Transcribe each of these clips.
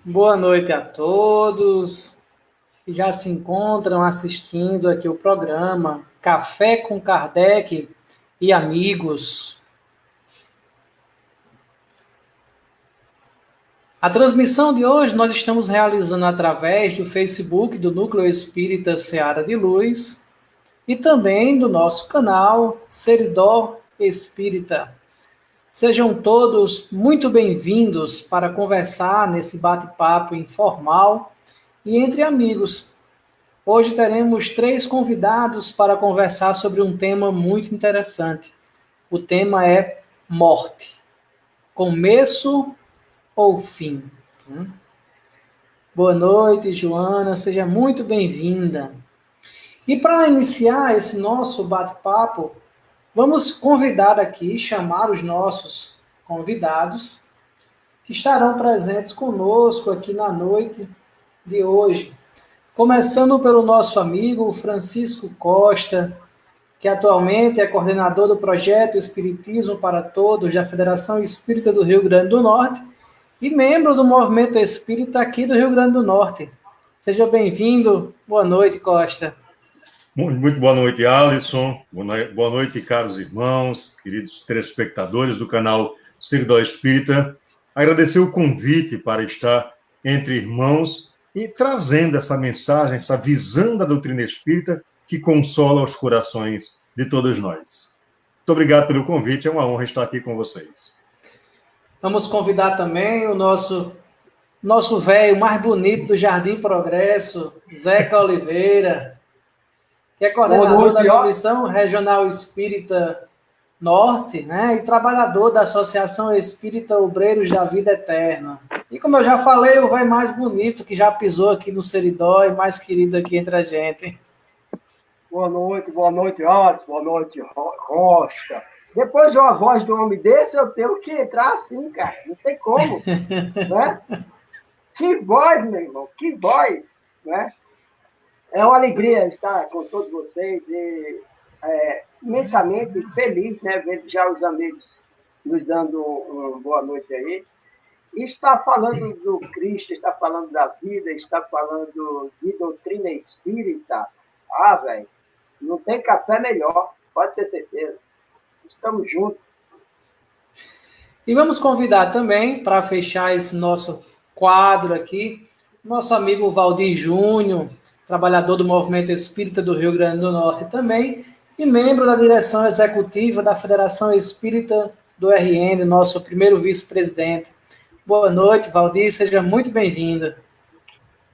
Boa noite a todos que já se encontram assistindo aqui o programa Café com Kardec e Amigos. A transmissão de hoje nós estamos realizando através do Facebook do Núcleo Espírita Seara de Luz e também do nosso canal Seridó Espírita. Sejam todos muito bem-vindos para conversar nesse bate-papo informal e entre amigos. Hoje teremos 3 convidados para conversar sobre um tema muito interessante. O tema é morte. Começo ou fim? Boa noite, Joana. Seja muito bem-vinda. E para iniciar esse nosso bate-papo, vamos convidar aqui, chamar os nossos convidados que estarão presentes conosco aqui na noite de hoje. Começando pelo nosso amigo Francisco Costa, que atualmente é coordenador do projeto Espiritismo para Todos da Federação Espírita do Rio Grande do Norte e membro do Movimento Espírita aqui do Rio Grande do Norte. Seja bem-vindo. Boa noite, Costa. Muito boa noite, Alisson. Boa noite, caros irmãos, queridos telespectadores do canal Seridó Espírita. Agradecer o convite para estar entre irmãos e trazendo essa mensagem, essa visão da doutrina espírita que consola os corações de todos nós. Muito obrigado pelo convite, é uma honra estar aqui com vocês. Vamos convidar também o nosso velho mais bonito do Jardim Progresso, Zeca Oliveira, que é coordenador da Comissão Regional Espírita Norte, né, e trabalhador da Associação Espírita Obreiros da Vida Eterna. E como eu já falei, o velho mais bonito que já pisou aqui no Seridó e mais querido aqui entre a gente. Boa noite, Alisson, boa noite, Rocha. Depois de uma voz de um homem desse, eu tenho que entrar assim, cara, não tem como, né? Que voz, meu irmão, que voz, né? É uma alegria estar com todos vocês e imensamente feliz, né? Ver já os amigos nos dando uma boa noite aí. E está falando do Cristo, está falando da vida, está falando de doutrina espírita. Ah, velho, não tem café melhor, pode ter certeza. Estamos juntos. E vamos convidar também, para fechar esse nosso quadro aqui, nosso amigo Valdir Júnior, trabalhador do Movimento Espírita do Rio Grande do Norte também, e membro da direção executiva da Federação Espírita do RN, nosso primeiro vice-presidente. Boa noite, Valdir, seja muito bem-vinda.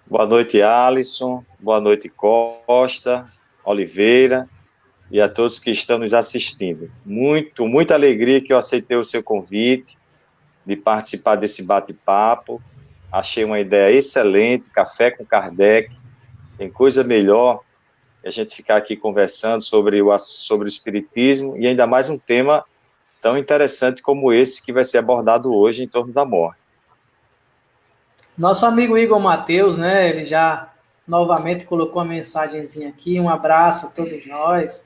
Boa noite, Alisson. Boa noite, Costa, Oliveira e a todos que estão nos assistindo. Muita alegria que eu aceitei o seu convite de participar desse bate-papo. Achei uma ideia excelente, Café com Kardec. Tem coisa melhor que a gente ficar aqui conversando sobre o Espiritismo e ainda mais um tema tão interessante como esse que vai ser abordado hoje em torno da morte. Nosso amigo Igor Mateus, né, ele já novamente colocou uma mensagenzinha aqui, um abraço a todos nós.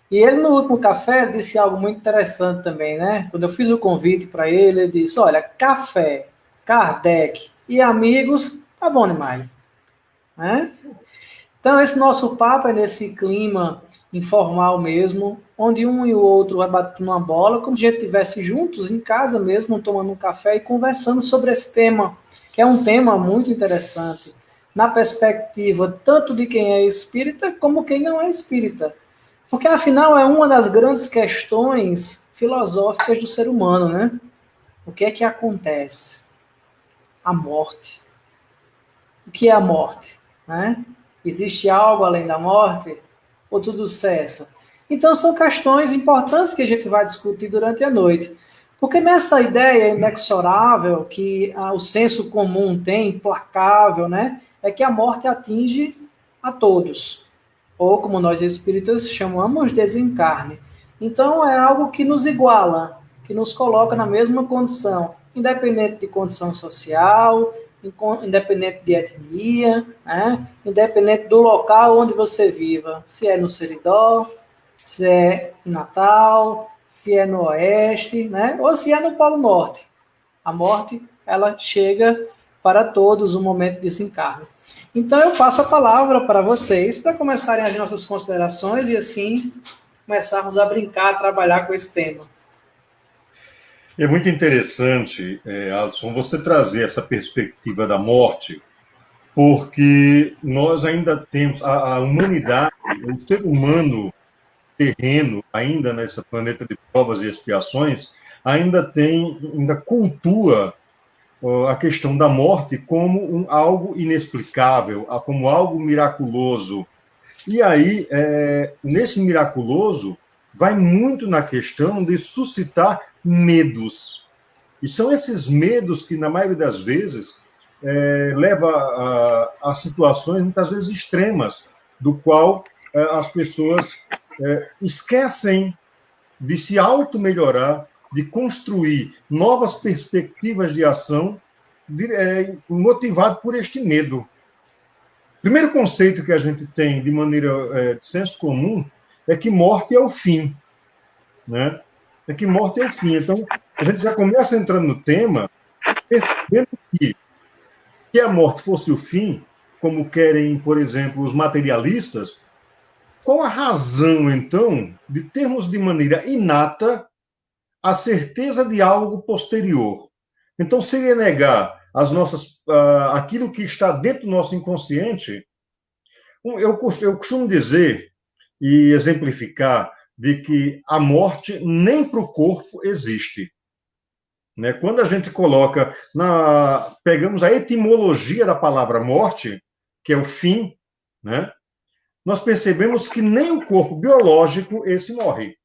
E ele, no último café, disse algo muito interessante também, né? Quando eu fiz o convite para ele, ele disse, olha, café, Kardec e amigos, tá bom demais. Né? Então, esse nosso papo é nesse clima informal mesmo, onde um e o outro vai batendo uma bola, como se a gente estivesse juntos em casa mesmo, tomando um café e conversando sobre esse tema, que é um tema muito interessante, na perspectiva tanto de quem é espírita como quem não é espírita. Porque, afinal, é uma das grandes questões filosóficas do ser humano, né? O que é que acontece? A morte. O que é a morte? Né? Existe algo além da morte? Ou tudo cessa? Então, são questões importantes que a gente vai discutir durante a noite. Porque nessa ideia inexorável que o senso comum tem, implacável, né? É que a morte atinge a todos. Ou, como nós espíritas chamamos, desencarne. Então, é algo que nos iguala, que nos coloca na mesma condição, independente de condição social, independente de etnia, né? Independente do local onde você viva, se é no Seridó, se é em Natal, se é no Oeste, né? Ou se é no Polo Norte. A morte, ela chega para todos o momento de desencarne. Então eu passo a palavra para vocês para começarem as nossas considerações e assim começarmos a brincar, a trabalhar com esse tema. É muito interessante, Alisson, você trazer essa perspectiva da morte, porque nós ainda temos, a humanidade, o ser humano terreno, ainda nesse planeta de provas e expiações, ainda cultua a questão da morte como algo inexplicável, como algo miraculoso. E aí, nesse miraculoso, vai muito na questão de suscitar medos. E são esses medos que, na maioria das vezes, leva a situações, muitas vezes, extremas, do qual as pessoas esquecem de se auto-melhorar, de construir novas perspectivas de ação, motivado por este medo. O primeiro conceito que a gente tem, de maneira de senso comum, é que morte é o fim. Né? É que morte é o fim. Então, a gente já começa entrando no tema, percebendo que se a morte fosse o fim, como querem, por exemplo, os materialistas, qual a razão, então, de termos de maneira inata a certeza de algo posterior? Então, seria negar aquilo que está dentro do nosso inconsciente. Eu costumo dizer e exemplificar de que a morte nem para o corpo existe. Né? Quando a gente pegamos a etimologia da palavra morte, que é o fim, né? Nós percebemos que nem o corpo biológico esse morre.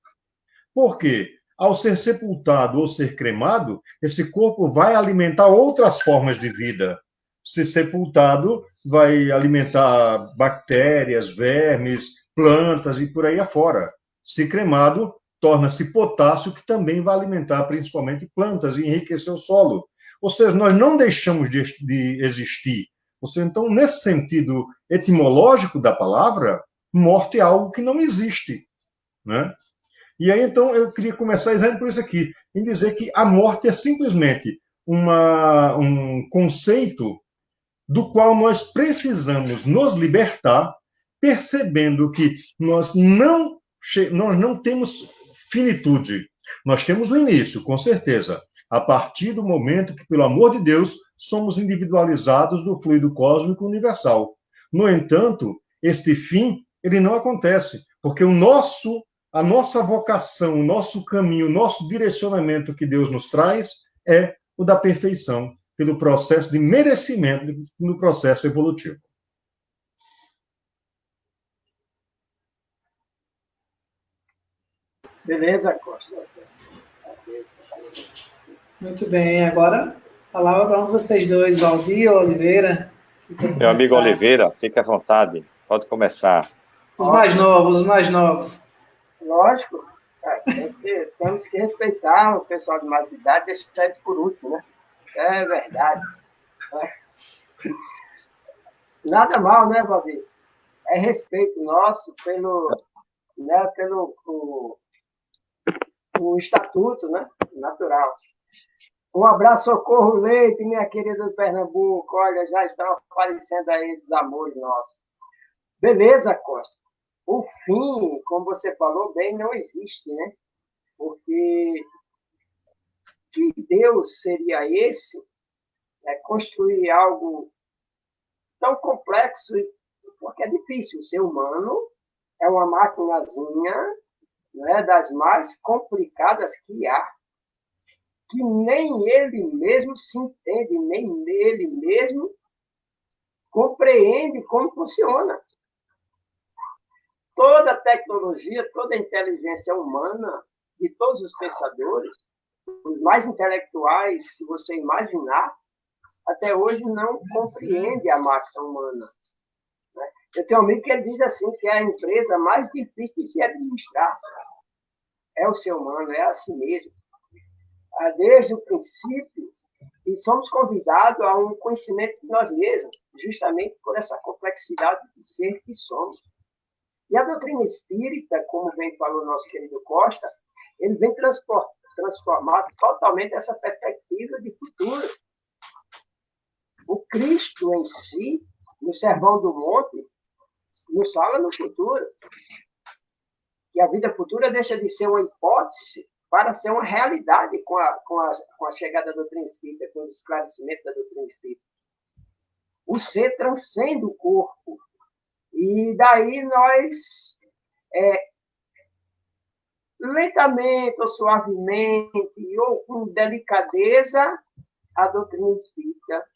Por quê? Ao ser sepultado ou ser cremado, esse corpo vai alimentar outras formas de vida. Se sepultado, vai alimentar bactérias, vermes, plantas e por aí afora. Se cremado, torna-se potássio, que também vai alimentar principalmente plantas e enriquecer o solo. Ou seja, nós não deixamos de existir. Ou seja, então, nesse sentido etimológico da palavra, morte é algo que não existe. Né? E aí, então, eu queria começar dizendo por isso aqui, em dizer que a morte é simplesmente um conceito do qual nós precisamos nos libertar, percebendo que nós não temos finitude. Nós temos o início, com certeza, a partir do momento que, pelo amor de Deus, somos individualizados do fluido cósmico universal. No entanto, este fim, ele não acontece, porque a nossa vocação, o nosso caminho, o nosso direcionamento que Deus nos traz é o da perfeição, pelo processo de merecimento no processo evolutivo. Beleza, Costa. Muito bem, agora a palavra para vocês dois, Valdir ou Oliveira. Meu amigo Oliveira, fique à vontade, pode começar. Os mais novos, os mais novos. Lógico, temos que respeitar o pessoal de mais idade, deixar eles por último, né? É verdade. Nada mal, né, Valdir? É respeito nosso pelo o estatuto, né, natural. Um abraço, Socorro Leite, minha querida do Pernambuco. Olha, já estão aparecendo aí esses amores nossos. Beleza, Costa. O fim, como você falou bem, não existe, né? Porque que Deus seria esse? Construir algo tão complexo, porque é difícil. O ser humano é uma maquinazinha, né, das mais complicadas que há, que nem ele mesmo se entende, nem ele mesmo compreende como funciona. Toda a tecnologia, toda a inteligência humana, de todos os pensadores, os mais intelectuais que você imaginar, até hoje não compreende a máquina humana. Né? Eu tenho um amigo que diz assim, que é a empresa mais difícil de se administrar. É o ser humano, é assim mesmo. Desde o princípio, e somos convidados a um conhecimento de nós mesmos, justamente por essa complexidade de ser que somos. E a doutrina espírita, como bem falou o nosso querido Costa, ele vem transformar totalmente essa perspectiva de futuro. O Cristo em si, no Sermão do Monte, nos fala no futuro, que a vida futura deixa de ser uma hipótese para ser uma realidade com a chegada da doutrina espírita, com os esclarecimentos da doutrina espírita. O ser transcende o corpo. E daí nós, lentamente ou suavemente, ou com delicadeza, a doutrina espírita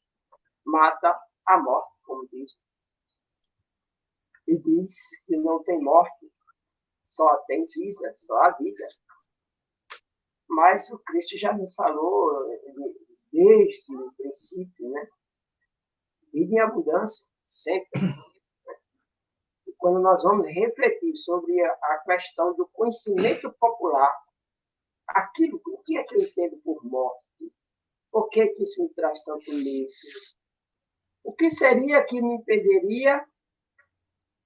mata a morte, como diz. E diz que não tem morte, só tem vida, só a vida. Mas o Cristo já nos falou desde o princípio, né? Vida em abundância, sempre. E quando nós vamos refletir sobre a questão do conhecimento popular, o que é que eu entendo por morte? Por que isso me traz tanto medo? O que seria que me impediria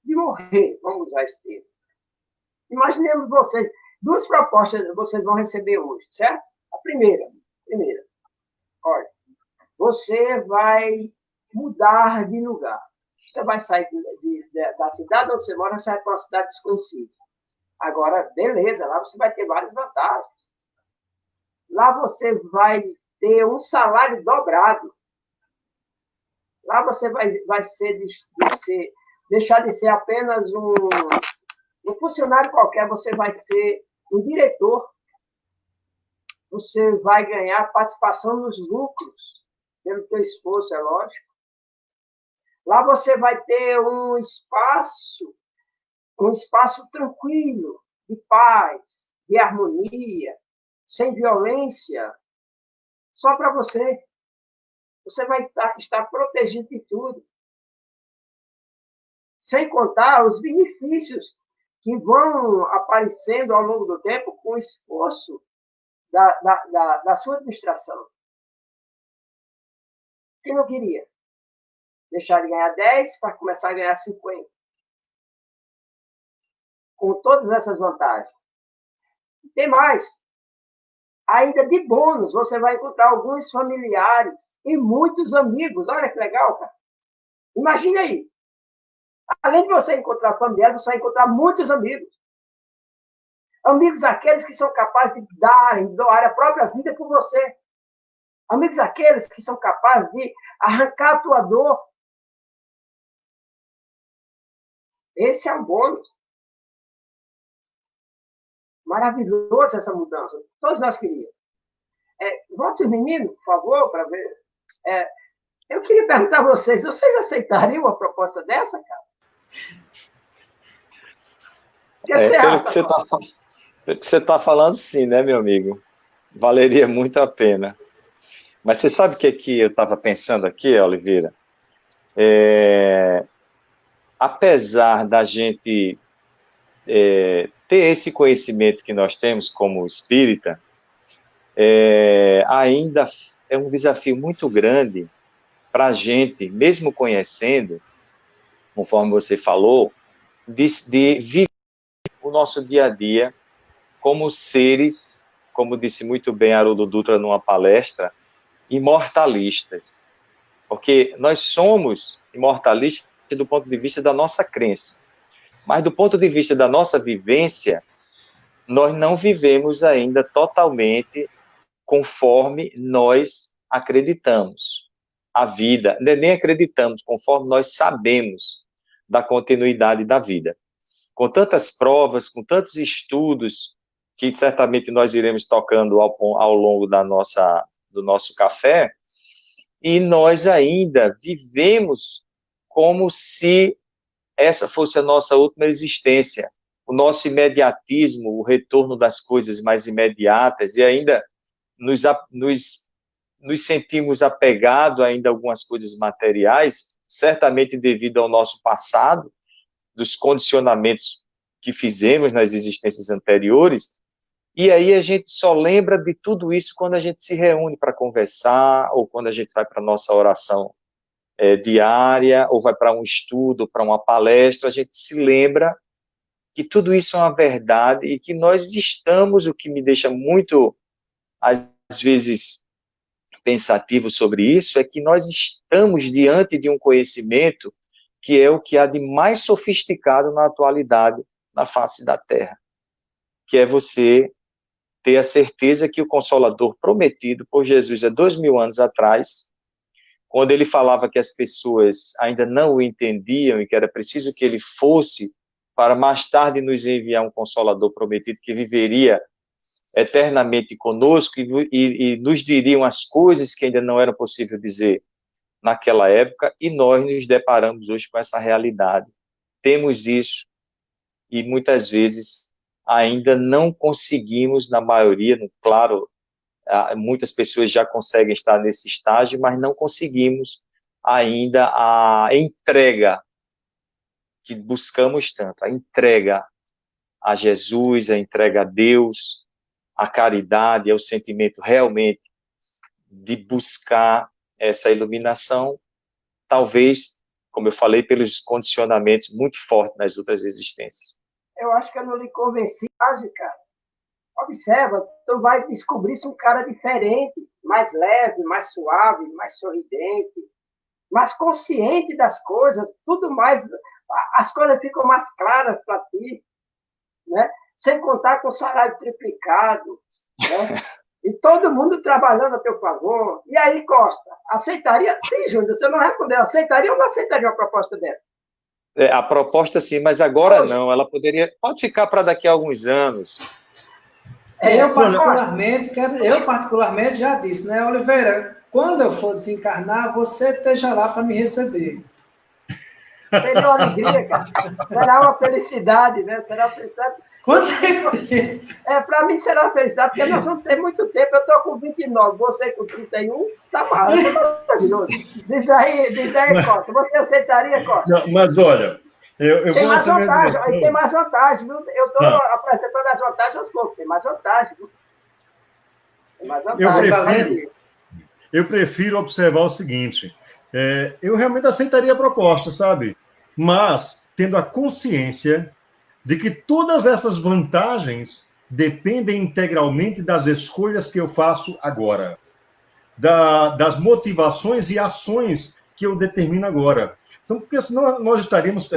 de morrer? Vamos usar esse termo. Imaginemos vocês, duas propostas vocês vão receber hoje, certo? A primeira, olha, você vai mudar de lugar. Você vai sair da cidade onde você mora, você vai para uma cidade desconhecida. Agora, beleza, lá você vai ter várias vantagens. Lá você vai ter um salário dobrado. Lá você vai deixar de ser apenas um funcionário qualquer, você vai ser um diretor. Você vai ganhar participação nos lucros, pelo teu esforço, é lógico. Lá você vai ter um espaço tranquilo, de paz, de harmonia, sem violência, só para você. Você vai estar protegido de tudo. Sem contar os benefícios que vão aparecendo ao longo do tempo com o esforço da sua administração. Quem não queria? Deixar de ganhar 10 para começar a ganhar 50. Com todas essas vantagens. Tem mais. Ainda de bônus, você vai encontrar alguns familiares e muitos amigos. Olha que legal, cara. Imagine aí. Além de você encontrar familiares, você vai encontrar muitos amigos. Amigos aqueles que são capazes de doar a própria vida por você. Amigos aqueles que são capazes de arrancar a tua dor. Esse é um bônus. Maravilhoso essa mudança. Todos nós queríamos. Volte os meninos, por favor, para ver. Eu queria perguntar a vocês aceitariam uma proposta dessa, cara? Pelo que você está falando, sim, né, meu amigo? Valeria muito a pena. Mas você sabe o que eu estava pensando aqui, Oliveira? Apesar da gente ter esse conhecimento que nós temos como espírita, ainda é um desafio muito grande para a gente, mesmo conhecendo, conforme você falou, de viver o nosso dia a dia como seres, como disse muito bem Haroldo Dutra numa palestra, imortalistas. Porque nós somos imortalistas do ponto de vista da nossa crença. Mas do ponto de vista da nossa vivência, nós não vivemos ainda totalmente conforme nós acreditamos. A vida, nem acreditamos, conforme nós sabemos da continuidade da vida. Com tantas provas, com tantos estudos, que certamente nós iremos tocando ao longo do nosso café, e nós ainda vivemos como se essa fosse a nossa última existência. O nosso imediatismo, o retorno das coisas mais imediatas, e ainda nos sentimos apegados ainda a algumas coisas materiais, certamente devido ao nosso passado, dos condicionamentos que fizemos nas existências anteriores, e aí a gente só lembra de tudo isso quando a gente se reúne para conversar, ou quando a gente vai para a nossa oração diária, ou vai para um estudo, para uma palestra, a gente se lembra que tudo isso é uma verdade e que nós estamos, o que me deixa muito, às vezes, pensativo sobre isso, é que nós estamos diante de um conhecimento que é o que há de mais sofisticado na atualidade na face da Terra, que é você ter a certeza que o Consolador prometido por Jesus há 2000 anos atrás, quando ele falava que as pessoas ainda não o entendiam e que era preciso que ele fosse para mais tarde nos enviar um Consolador prometido que viveria eternamente conosco e nos diriam as coisas que ainda não era possível dizer naquela época, e nós nos deparamos hoje com essa realidade. Temos isso e muitas vezes ainda não conseguimos, na maioria, claro, muitas pessoas já conseguem estar nesse estágio, mas não conseguimos ainda a entrega que buscamos tanto, a entrega a Jesus, a entrega a Deus, a caridade, é o sentimento realmente de buscar essa iluminação, talvez, como eu falei, pelos condicionamentos muito fortes nas outras existências. Eu acho que eu não lhe convenci, cara. Observa, tu vai descobrir-se um cara diferente, mais leve, mais suave, mais sorridente, mais consciente das coisas, tudo mais, as coisas ficam mais claras para ti, né? Sem contar com o salário triplicado, né? E todo mundo trabalhando a teu favor. E aí, Costa, aceitaria? Sim, Júnior, você não respondeu. Aceitaria ou não aceitaria uma proposta dessa? A proposta sim, mas agora não. Ela pode ficar para daqui a alguns anos. Eu particularmente já disse, né, Oliveira, quando eu for desencarnar, você esteja lá para me receber. Seria uma alegria, cara. Será uma felicidade, né? Será uma felicidade. Com certeza. Para mim será uma felicidade, porque nós vamos ter muito tempo. Eu estou com 29, você com 31, tá maravilhoso. Diz aí, Costa. Você aceitaria, Costa? Não, mas olha, eu tem vou mais vantagem, tem mais vantagem, viu? Eu estou apresentando as vantagens aos poucos, tem mais vantagem, viu? Tem mais vantagem. Eu prefiro observar o seguinte, eu realmente aceitaria a proposta, sabe? Mas tendo a consciência de que todas essas vantagens dependem integralmente das escolhas que eu faço agora, das motivações e ações que eu determino agora. Então, porque senão nós estaríamos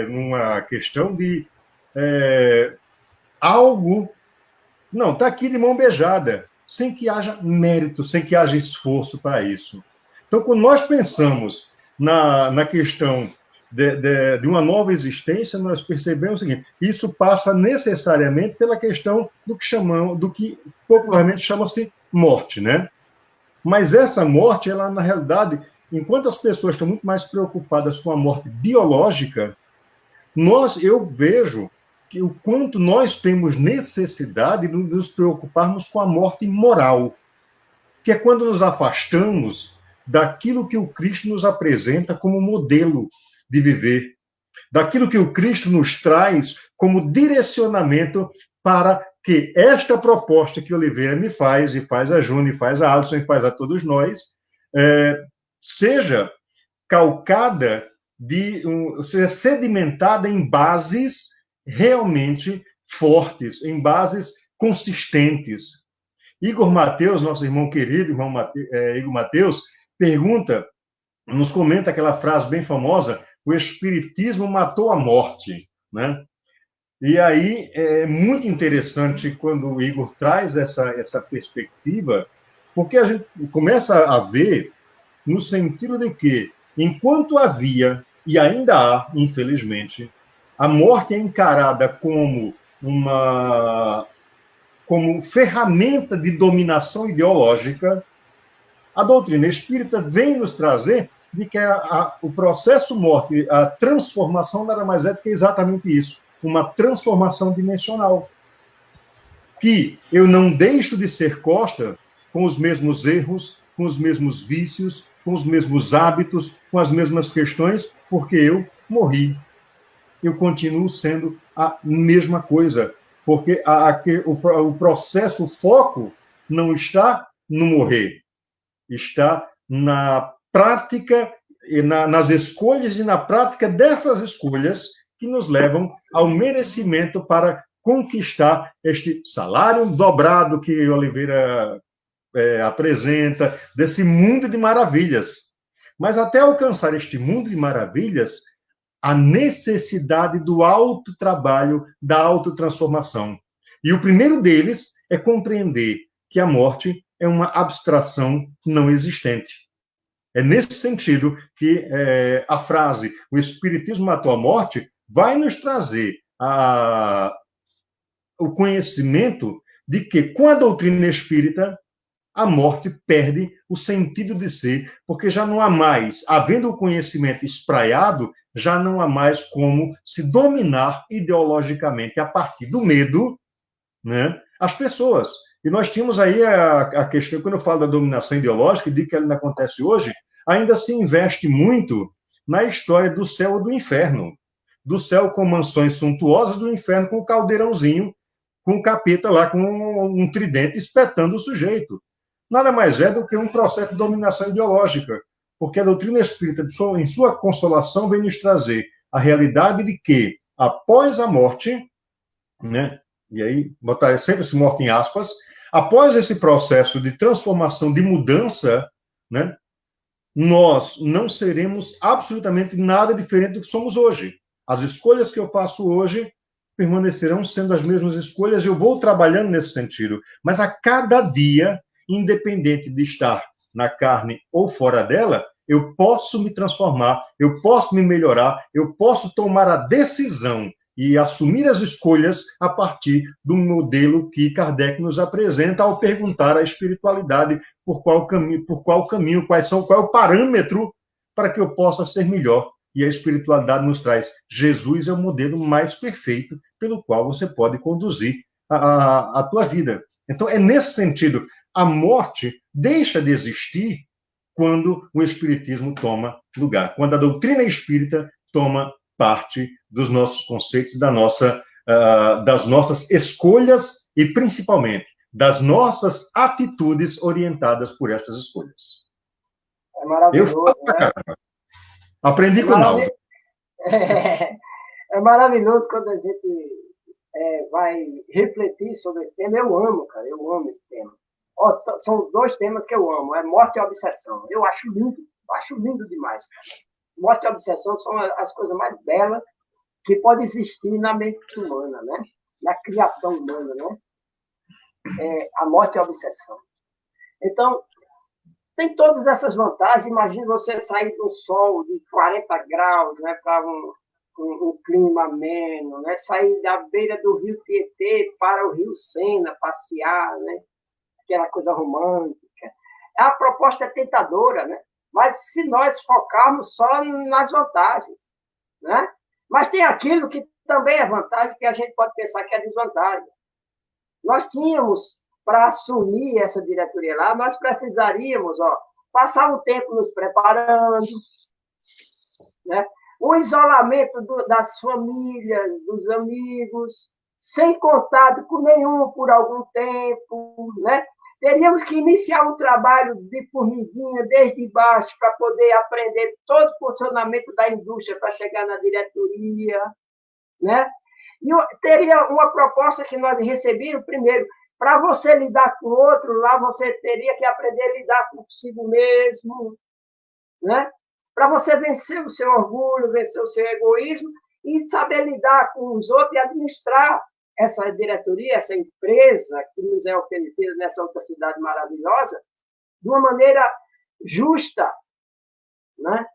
numa questão de algo... Não, está aqui de mão beijada, sem que haja mérito, sem que haja esforço para isso. Então, quando nós pensamos na questão de uma nova existência, nós percebemos o seguinte: isso passa necessariamente pela questão do que popularmente chama-se morte, né? Mas essa morte, ela, na realidade, enquanto as pessoas estão muito mais preocupadas com a morte biológica, eu vejo que o quanto nós temos necessidade de nos preocuparmos com a morte moral, que é quando nos afastamos daquilo que o Cristo nos apresenta como modelo de viver, daquilo que o Cristo nos traz como direcionamento para que esta proposta que Oliveira me faz, e faz a Júnior, e faz a Alisson, e faz a todos nós, seja calcada, seja sedimentada em bases realmente fortes, em bases consistentes. Igor Mateus, nosso irmão querido, Igor Mateus, nos comenta aquela frase bem famosa: o Espiritismo matou a morte, né? E aí é muito interessante quando o Igor traz essa perspectiva, porque a gente começa a ver no sentido de que, enquanto havia, e ainda há, infelizmente, a morte é encarada como como ferramenta de dominação ideológica, a doutrina espírita vem nos trazer de que o processo morte, a transformação, nada mais é do que exatamente isso, uma transformação dimensional. Que eu não deixo de ser Costa com os mesmos erros, com os mesmos vícios, com os mesmos hábitos, com as mesmas questões, porque eu morri. Eu continuo sendo a mesma coisa, porque o processo, o foco não está no morrer, está na prática, nas escolhas e na prática dessas escolhas que nos levam ao merecimento para conquistar este salário dobrado que Oliveira apresenta, desse mundo de maravilhas. Mas até alcançar este mundo de maravilhas, a necessidade do autotrabalho, da autotransformação. E o primeiro deles é compreender que a morte é uma abstração não existente. É nesse sentido que a frase "o Espiritismo matou a morte" vai nos trazer o conhecimento de que, com a doutrina espírita, a morte perde o sentido de ser, porque já não há mais, havendo o conhecimento espraiado, já não há mais como se dominar ideologicamente, a partir do medo, né, as pessoas. E nós tínhamos aí a questão, quando eu falo da dominação ideológica, e digo que ela ainda acontece hoje, ainda se investe muito na história do céu ou do inferno. Do céu com mansões suntuosas, do inferno com o caldeirãozinho, com o capeta lá, com um tridente espetando o sujeito. Nada mais é do que um processo de dominação ideológica, porque a doutrina espírita, em sua consolação, vem nos trazer a realidade de que, após a morte, né, e aí botar sempre esse morte em aspas, após esse processo de transformação, de mudança, né, nós não seremos absolutamente nada diferente do que somos hoje. As escolhas que eu faço hoje permanecerão sendo as mesmas escolhas e eu vou trabalhando nesse sentido. Mas a cada dia, independente de estar na carne ou fora dela, eu posso me transformar, eu posso me melhorar, eu posso tomar a decisão e assumir as escolhas a partir do modelo que Kardec nos apresenta ao perguntar à espiritualidade por qual caminho, qual é o parâmetro para que eu possa ser melhor. E a espiritualidade nos traz: Jesus é o modelo mais perfeito pelo qual você pode conduzir a tua vida. Então, é nesse sentido, a morte deixa de existir quando o espiritismo toma lugar, quando a doutrina espírita toma parte dos nossos conceitos, das nossas escolhas e, principalmente, das nossas atitudes orientadas por estas escolhas. É maravilhoso, né? Aprendi com o Naldo. É maravilhoso quando a gente vai refletir sobre esse tema. Eu amo, cara, eu amo esse tema. Ó, são dois temas que eu amo, é morte e obsessão. Eu acho lindo demais, cara. Morte e obsessão são as coisas mais belas que podem existir na mente humana, né? Na criação humana, né? A morte e a obsessão. Então, tem todas essas vantagens. Imagine você sair do sol de 40 graus, né, para um clima ameno, né? Sair da beira do rio Tietê para o rio Sena, passear, né? Aquela coisa romântica. A proposta é tentadora, né? Mas se nós focarmos só nas vantagens, né? Mas tem aquilo que também é vantagem, que a gente pode pensar que é desvantagem. Nós tínhamos, para assumir essa diretoria lá, nós precisaríamos passar um tempo nos preparando, né? O isolamento das famílias, dos amigos, sem contato com nenhum por algum tempo, né? Teríamos que iniciar um trabalho de formiguinha desde baixo para poder aprender todo o funcionamento da indústria para chegar na diretoria, né? E teria uma proposta que nós recebemos, primeiro, para você lidar com o outro, lá você teria que aprender a lidar consigo mesmo, né? Para você vencer o seu orgulho, vencer o seu egoísmo e saber lidar com os outros e administrar essa diretoria, essa empresa que nos é oferecida nessa outra cidade maravilhosa, de uma maneira justa, né?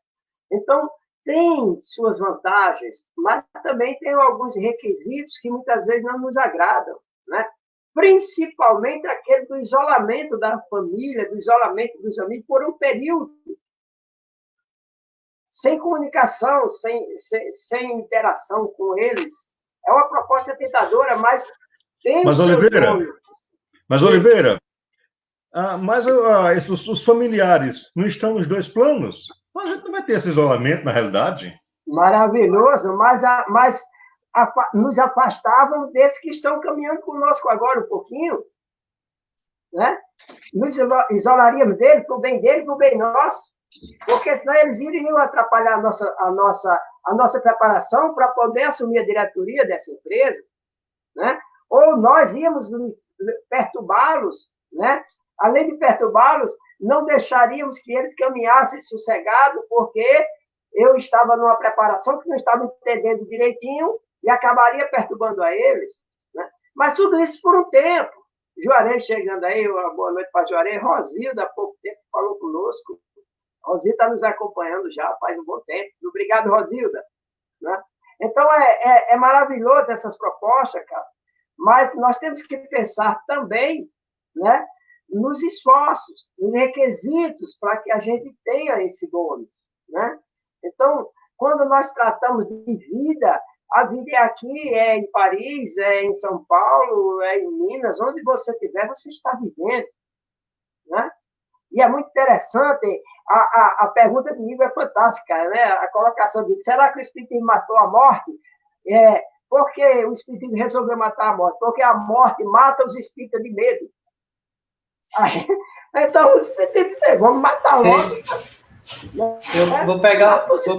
Então, tem suas vantagens, mas também tem alguns requisitos que muitas vezes não nos agradam, né? Principalmente aquele do isolamento da família, do isolamento dos amigos por um período, sem comunicação, sem interação com eles. É uma proposta tentadora, mas tem Mas, Oliveira, os familiares não estão nos dois planos? Então, a gente não vai ter esse isolamento, na realidade. Maravilhoso, mas nos afastavam desses que estão caminhando conosco agora um pouquinho, né? Nos isolaríamos dele, para o bem dele, para o bem nosso, porque senão eles iriam atrapalhar a nossa preparação para poder assumir a diretoria dessa empresa, né? Ou nós íamos perturbá-los, né? Além de perturbá-los, não deixaríamos que eles caminhassem sossegado, porque eu estava numa preparação que não estava entendendo direitinho e acabaria perturbando a eles. Né? Mas tudo isso por um tempo. Juarez chegando aí, uma boa noite para Juarez. Rosilda, há pouco tempo, falou conosco. Rosilda está nos acompanhando já faz um bom tempo. Obrigado, Rosilda. Né? Então, é maravilhoso essas propostas, cara. Mas nós temos que pensar também, né, nos esforços, nos requisitos para que a gente tenha esse bônus. Né? Então, quando nós tratamos de vida, a vida é aqui, é em Paris, é em São Paulo, é em Minas, onde você estiver, você está vivendo. Né? E é muito interessante, a pergunta de Igor é fantástica, né? A colocação de, será que o Espiritismo matou a morte? Por que o Espiritismo resolveu matar a morte? Porque a morte mata os espíritos de medo. Aí, então, o Espiritismo disse, vamos matar logo. Eu vou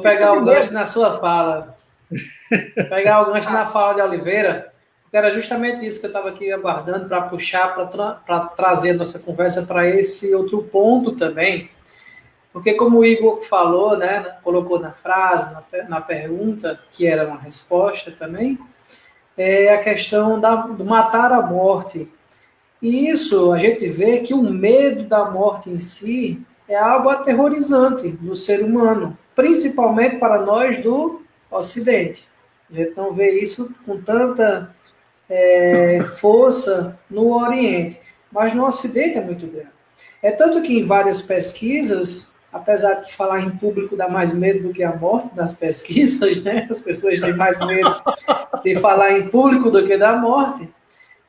pegar o gancho na sua fala. Pegar o gancho na fala de Oliveira, porque era justamente isso que eu estava aqui aguardando para puxar, para trazer a nossa conversa para esse outro ponto também. Porque como o Igor falou, né, colocou na frase, na pergunta, que era uma resposta também, é a questão do matar a morte. E isso, a gente vê que o medo da morte em si é algo aterrorizante no ser humano, principalmente para nós do Ocidente. A gente não vê isso com tanta força no Oriente, mas no Ocidente é muito grande. É tanto que em várias pesquisas, apesar de que falar em público dá mais medo do que a morte nas pesquisas, né? As pessoas têm mais medo de falar em público do que da morte,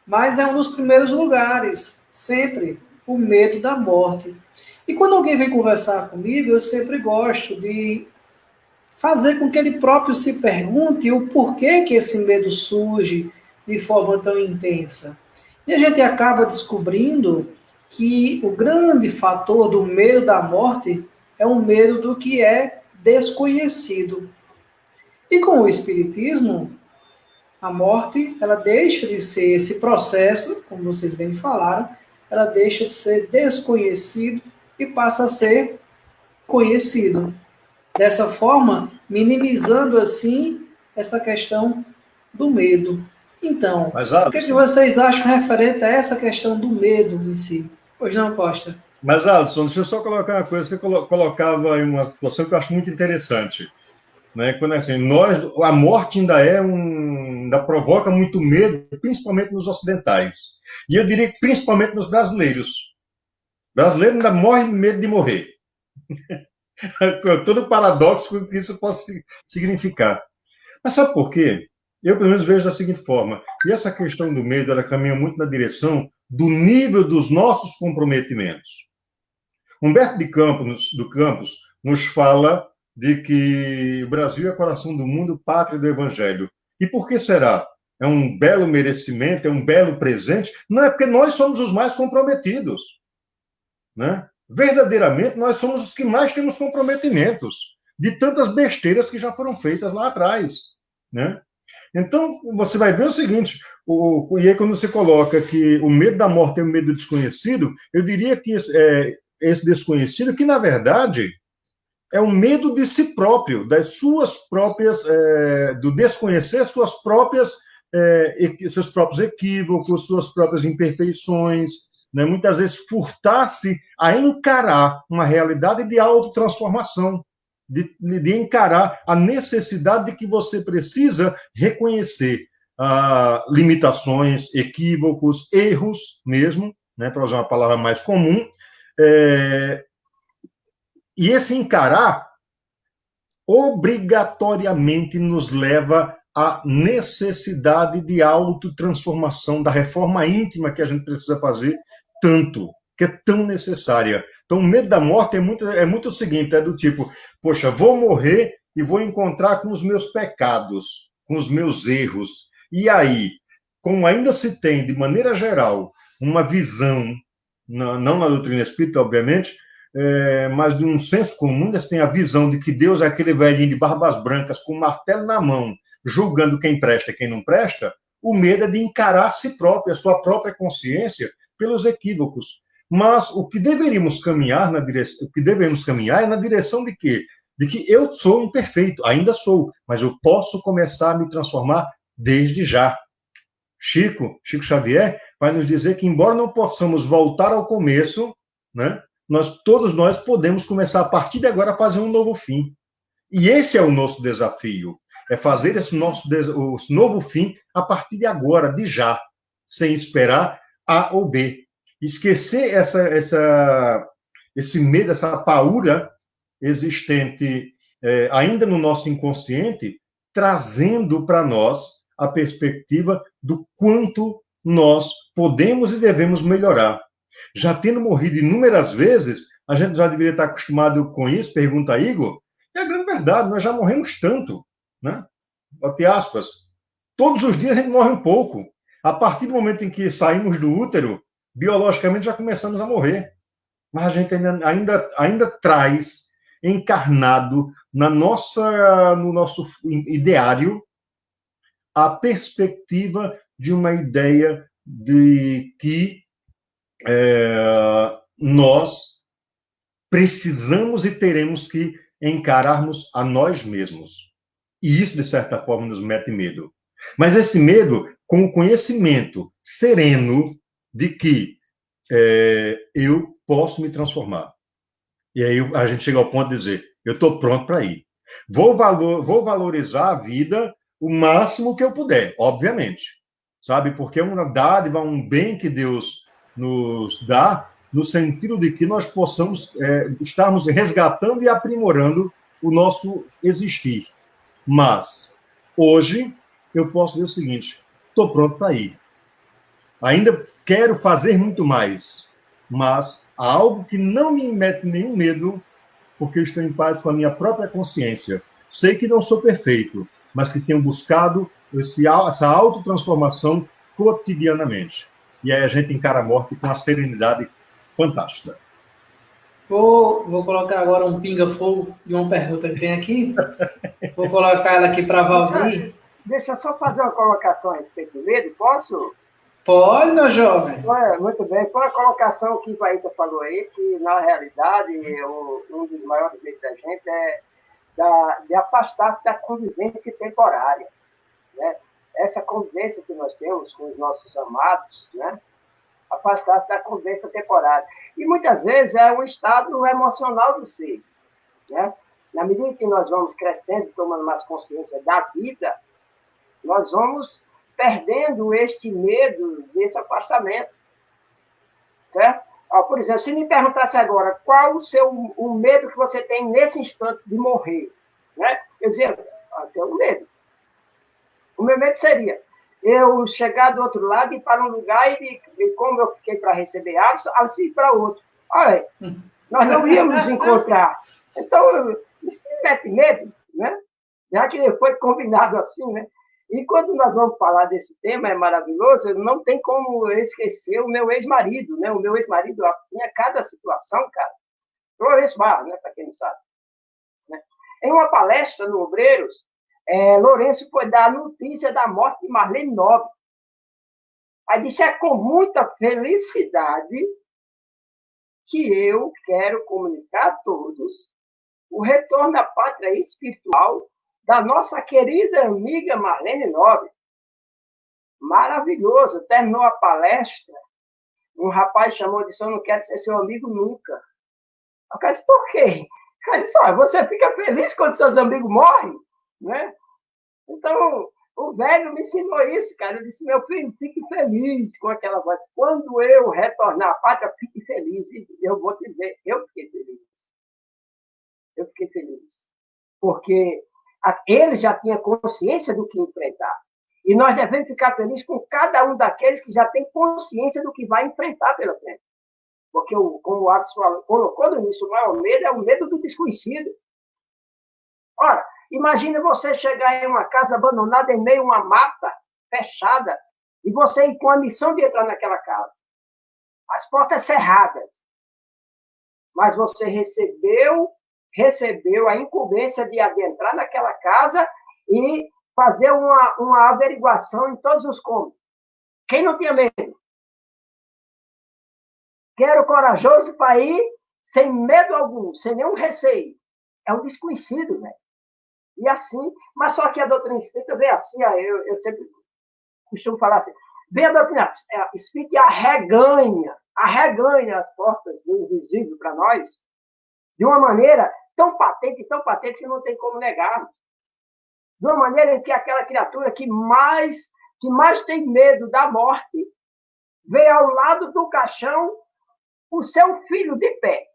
mas é um dos primeiros lugares, sempre, o medo da morte. E quando alguém vem conversar comigo, eu sempre gosto de fazer com que ele próprio se pergunte o porquê que esse medo surge de forma tão intensa. E a gente acaba descobrindo que o grande fator do medo da morte é o medo do que é desconhecido. E com o Espiritismo, a morte, ela deixa de ser esse processo, como vocês bem falaram, ela deixa de ser desconhecido e passa a ser conhecido. Dessa forma, minimizando assim essa questão do medo. Então, o que vocês acham referente a essa questão do medo em si? Pois não, Costa? Mas, Alisson, deixa eu só colocar uma coisa. Você colocava aí uma situação que eu acho muito interessante. Né? Quando assim, a morte ainda provoca muito medo, principalmente nos ocidentais. E eu diria que principalmente nos brasileiros. O brasileiro ainda morre de medo de morrer. Todo paradoxo que isso possa significar. Mas sabe por quê? Eu, pelo menos, vejo da seguinte forma. E essa questão do medo, ela caminha muito na direção do nível dos nossos comprometimentos. Humberto de Campos nos fala de que o Brasil é coração do mundo, pátria do evangelho. E por que será? É um belo merecimento, é um belo presente? Não é porque nós somos os mais comprometidos. Né? Verdadeiramente, nós somos os que mais temos comprometimentos de tantas besteiras que já foram feitas lá atrás. Né? Então, você vai ver o seguinte, e aí quando você coloca que o medo da morte é o medo desconhecido, eu diria que esse desconhecido, que na verdade é o medo de si próprio, das suas próprias, do desconhecer suas próprias, seus próprios equívocos, suas próprias imperfeições, né? Muitas vezes furtar-se a encarar uma realidade de autotransformação, de encarar a necessidade de que você precisa reconhecer limitações, equívocos, erros mesmo, né? Para usar uma palavra mais comum, e esse encarar obrigatoriamente nos leva à necessidade de autotransformação, da reforma íntima que a gente precisa fazer tanto, que é tão necessária. Então, o medo da morte é muito o seguinte, é do tipo, poxa, vou morrer e vou encontrar com os meus pecados, com os meus erros. E aí, como ainda se tem, de maneira geral, uma visão, não na doutrina espírita, obviamente, mas de um senso comum, eles têm a visão de que Deus é aquele velhinho de barbas brancas com um martelo na mão, julgando quem presta e quem não presta. O medo é de encarar a si próprio, a sua própria consciência, pelos equívocos. Mas o que deveríamos caminhar é na direção de quê? De que eu sou imperfeito, ainda sou, mas eu posso começar a me transformar desde já. Chico Xavier, vai nos dizer que, embora não possamos voltar ao começo, né, todos nós podemos começar, a partir de agora, a fazer um novo fim. E esse é o nosso desafio, é fazer esse novo fim a partir de agora, de já, sem esperar A ou B. Esquecer esse medo, essa paura existente ainda no nosso inconsciente, trazendo para nós a perspectiva do quanto nós podemos e devemos melhorar. Já tendo morrido inúmeras vezes, a gente já deveria estar acostumado com isso, pergunta Igor, e a grande verdade, nós já morremos tanto, né? Até aspas. Todos os dias a gente morre um pouco. A partir do momento em que saímos do útero, biologicamente já começamos a morrer. Mas a gente ainda traz encarnado no nosso ideário a perspectiva de uma ideia de que nós precisamos e teremos que encararmos a nós mesmos. E isso, de certa forma, nos mete medo. Mas esse medo, com o conhecimento sereno de que eu posso me transformar. E aí a gente chega ao ponto de dizer, eu estou pronto para ir. Vou valorizar a vida o máximo que eu puder, obviamente. Sabe? Porque é uma dádiva, um bem que Deus nos dá, no sentido de que nós possamos estarmos resgatando e aprimorando o nosso existir. Mas, hoje, eu posso dizer o seguinte, estou pronto para ir. Ainda quero fazer muito mais, mas há algo que não me mete nenhum medo, porque eu estou em paz com a minha própria consciência. Sei que não sou perfeito, mas que tenho buscado essa autotransformação cotidianamente. E aí a gente encara a morte com uma serenidade fantástica. Vou colocar agora um pinga-fogo de uma pergunta que tem aqui. Vou colocar ela aqui para Valdir. Deixa eu só fazer uma colocação a respeito do medo, posso? Pode, meu jovem. Muito bem. Foi a colocação que o Ivaíta falou aí, que na realidade um dos maiores medos da gente é de afastar-se da convivência temporária. Né? Essa convivência que nós temos com os nossos amados, né? Afastar-se da convivência temporária. E muitas vezes é um estado emocional do ser. Né? Na medida que nós vamos crescendo, tomando mais consciência da vida, nós vamos perdendo este medo desse afastamento. Certo? Por exemplo, se me perguntasse agora qual o medo que você tem nesse instante de morrer, né? Eu dizia, eu tenho medo. O meu medo seria eu chegar do outro lado e ir para um lugar e como eu fiquei para receber assim para outro. Olha, nós não íamos nos encontrar. Então, isso me mete medo, né? Já que foi combinado assim, né? E quando nós vamos falar desse tema, é maravilhoso, não tem como eu esquecer o meu ex-marido, né? O meu ex-marido tinha cada situação, cara. Lourenço Barros, né? Para quem não sabe. Né? Em uma palestra no Obreiros, Lourenço foi dar a notícia da morte de Marlene Nobre. Aí disse, é com muita felicidade que eu quero comunicar a todos o retorno à pátria espiritual da nossa querida amiga Marlene Nobre. Maravilhoso. Terminou a palestra, um rapaz chamou e disse, eu não quero ser seu amigo nunca. Eu disse, por quê? Ele disse, você fica feliz quando seus amigos morrem? Né? Então, o velho me ensinou isso, cara. Ele disse, meu filho, fique feliz com aquela voz. Quando eu retornar à pátria, fique feliz. E eu vou te dizer, eu fiquei feliz. Eu fiquei feliz. Porque ele já tinha consciência do que enfrentar. E nós devemos ficar felizes com cada um daqueles que já tem consciência do que vai enfrentar pela frente. Porque, como o Alisson colocou no início, o maior medo é o medo do desconhecido. Ora, imagine você chegar em uma casa abandonada em meio a uma mata fechada e você ir com a missão de entrar naquela casa. As portas cerradas. Mas você recebeu a incumbência de adentrar naquela casa e fazer uma averiguação em todos os cômodos. Quem não tinha medo? Quero corajoso para ir sem medo algum, sem nenhum receio. É um desconhecido, né? E assim, mas só que a doutrina espírita vem assim, eu sempre costumo falar assim, vem a doutrina espírita e arreganha as portas do invisível para nós, de uma maneira tão patente, que não tem como negar. De uma maneira em que aquela criatura que mais tem medo da morte, vê ao lado do caixão o seu filho de pé.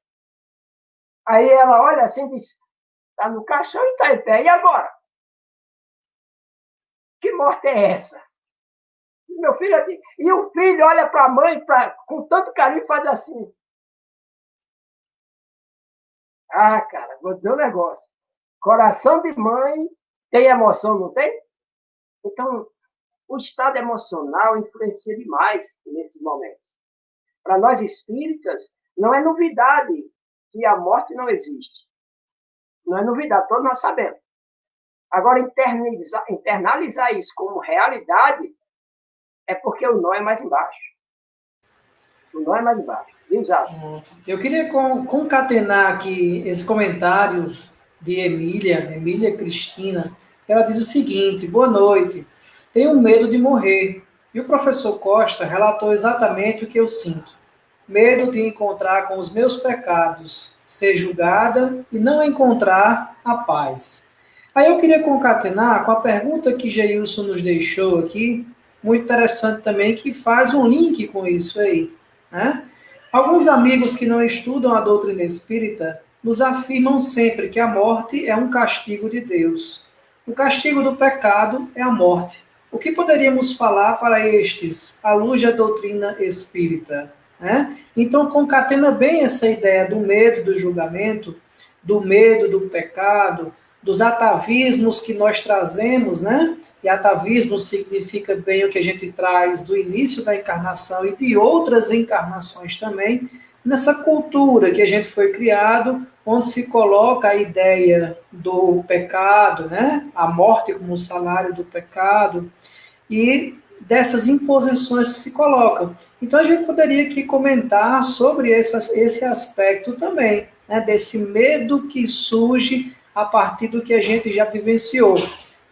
Aí ela olha assim e diz, está no caixão e está em pé. E agora? Que morte é essa? Meu filho aqui. E o filho olha para a mãe com tanto carinho e faz assim. Ah, cara, vou dizer um negócio. Coração de mãe tem emoção, não tem? Então, o estado emocional influencia demais nesses momentos. Para nós espíritas, não é novidade que a morte não existe. Não é novidade, todos nós sabemos. Agora, internalizar isso como realidade é porque o nó é mais embaixo. O nó é mais embaixo. Exato. Eu queria concatenar aqui esse comentário de Emília Cristina. Ela diz o seguinte: boa noite, tenho medo de morrer. E o professor Costa relatou exatamente o que eu sinto. Medo de encontrar com os meus pecados, ser julgada e não encontrar a paz. Aí eu queria concatenar com a pergunta que Geilson nos deixou aqui, muito interessante também, que faz um link com isso aí, né? Alguns amigos que não estudam a doutrina espírita nos afirmam sempre que a morte é um castigo de Deus. O castigo do pecado é a morte. O que poderíamos falar para estes, à luz da doutrina espírita? Né? Então, concatena bem essa ideia do medo do julgamento, do medo do pecado, dos atavismos que nós trazemos, né? E atavismo significa bem o que a gente traz do início da encarnação e de outras encarnações também, nessa cultura que a gente foi criado, onde se coloca a ideia do pecado, né? A morte como o salário do pecado, e dessas imposições que se colocam. Então, a gente poderia aqui comentar sobre esse aspecto também, né, desse medo que surge a partir do que a gente já vivenciou.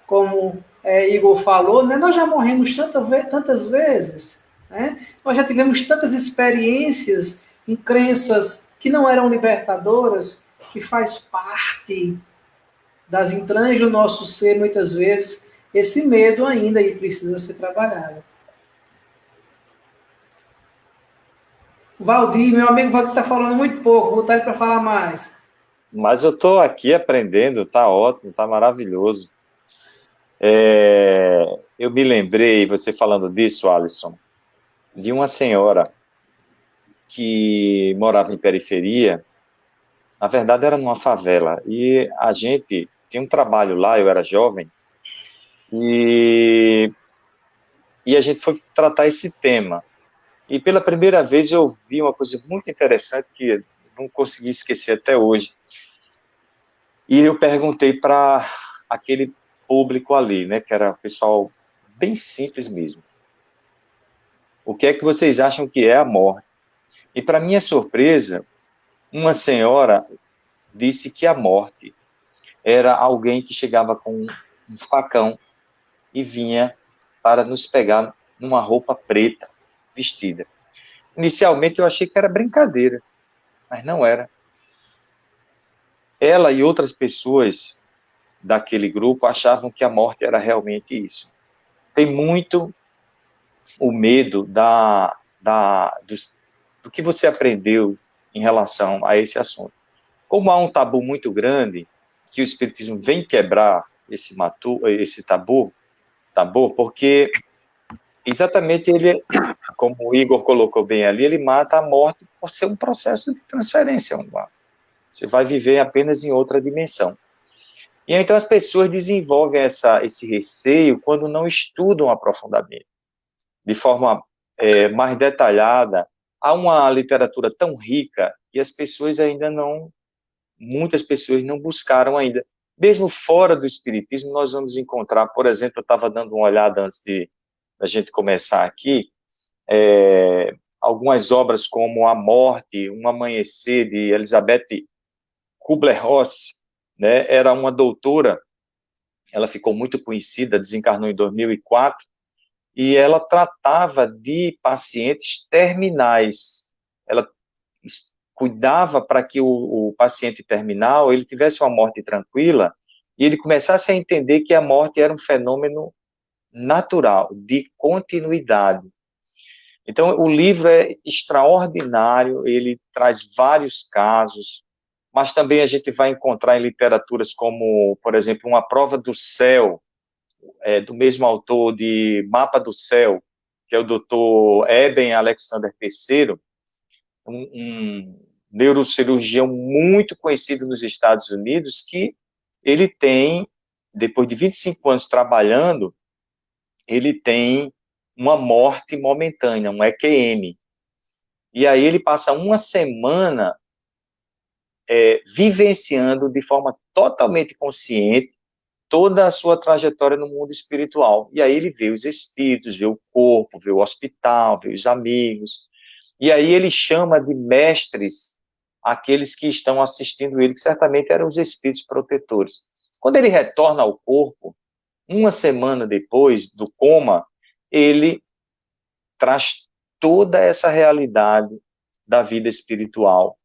Como Igor falou, né, nós já morremos tantas vezes, né, nós já tivemos tantas experiências em crenças que não eram libertadoras, que faz parte das entranhas do nosso ser, muitas vezes, esse medo ainda aí precisa ser trabalhado. Valdir, meu amigo Valdir está falando muito pouco, vou botar ele para falar mais. Mas eu estou aqui aprendendo, está ótimo, está maravilhoso. Eu me lembrei, você falando disso, Alisson, de uma senhora que morava em periferia, na verdade era numa favela, e a gente tinha um trabalho lá, eu era jovem, e a gente foi tratar esse tema. E pela primeira vez eu vi uma coisa muito interessante que não consegui esquecer até hoje. E eu perguntei para aquele público ali, né, que era o pessoal bem simples mesmo. O que é que vocês acham que é a morte? E para minha surpresa, uma senhora disse que a morte era alguém que chegava com um facão e vinha para nos pegar numa roupa preta, vestida. Inicialmente eu achei que era brincadeira, mas não era. Ela e outras pessoas daquele grupo achavam que a morte era realmente isso. Tem muito o medo do que você aprendeu em relação a esse assunto. Como há um tabu muito grande, que o Espiritismo vem quebrar esse tabu, porque exatamente ele, como o Igor colocou bem ali, ele mata a morte por ser um processo de transferência. Você vai viver apenas em outra dimensão. E então as pessoas desenvolvem esse receio quando não estudam aprofundadamente, de forma mais detalhada. Há uma literatura tão rica e as pessoas ainda não, muitas pessoas não buscaram ainda. Mesmo fora do Espiritismo, nós vamos encontrar, por exemplo, eu estava dando uma olhada antes da gente começar aqui, algumas obras como A Morte, Um Amanhecer, de Elizabeth Kubler-Ross, né? Era uma doutora, ela ficou muito conhecida, desencarnou em 2004, e ela tratava de pacientes terminais. Ela cuidava para que o paciente terminal ele tivesse uma morte tranquila e ele começasse a entender que a morte era um fenômeno natural, de continuidade. Então, o livro é extraordinário, ele traz vários casos, mas também a gente vai encontrar em literaturas como, por exemplo, Uma Prova do Céu, do mesmo autor de Mapa do Céu, que é o Dr. Eben Alexander III, um neurocirurgião muito conhecido nos Estados Unidos, que ele tem, depois de 25 anos trabalhando, ele tem uma morte momentânea, um EQM. E aí ele passa uma semana vivenciando de forma totalmente consciente toda a sua trajetória no mundo espiritual. E aí ele vê os espíritos, vê o corpo, vê o hospital, vê os amigos. E aí ele chama de mestres aqueles que estão assistindo ele, que certamente eram os espíritos protetores. Quando ele retorna ao corpo, uma semana depois do coma, ele traz toda essa realidade da vida espiritual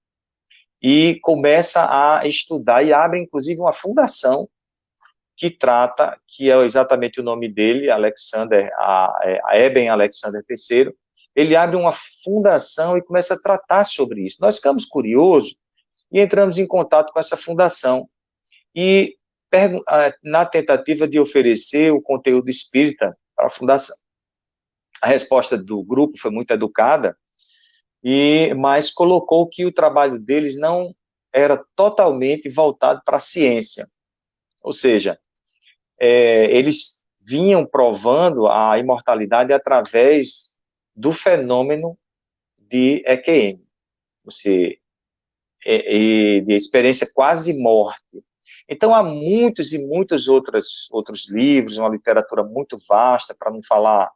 e começa a estudar e abre, inclusive, uma fundação que trata, que é exatamente o nome dele, Alexander, a Eben Alexander III, ele abre uma fundação e começa a tratar sobre isso. Nós ficamos curiosos e entramos em contato com essa fundação. E na tentativa de oferecer o conteúdo espírita para a fundação. A resposta do grupo foi muito educada, mas colocou que o trabalho deles não era totalmente voltado para a ciência. Ou seja, eles vinham provando a imortalidade através do fenômeno de EQM, de experiência quase morte. Então, há muitos e muitos outros livros, uma literatura muito vasta, para não falar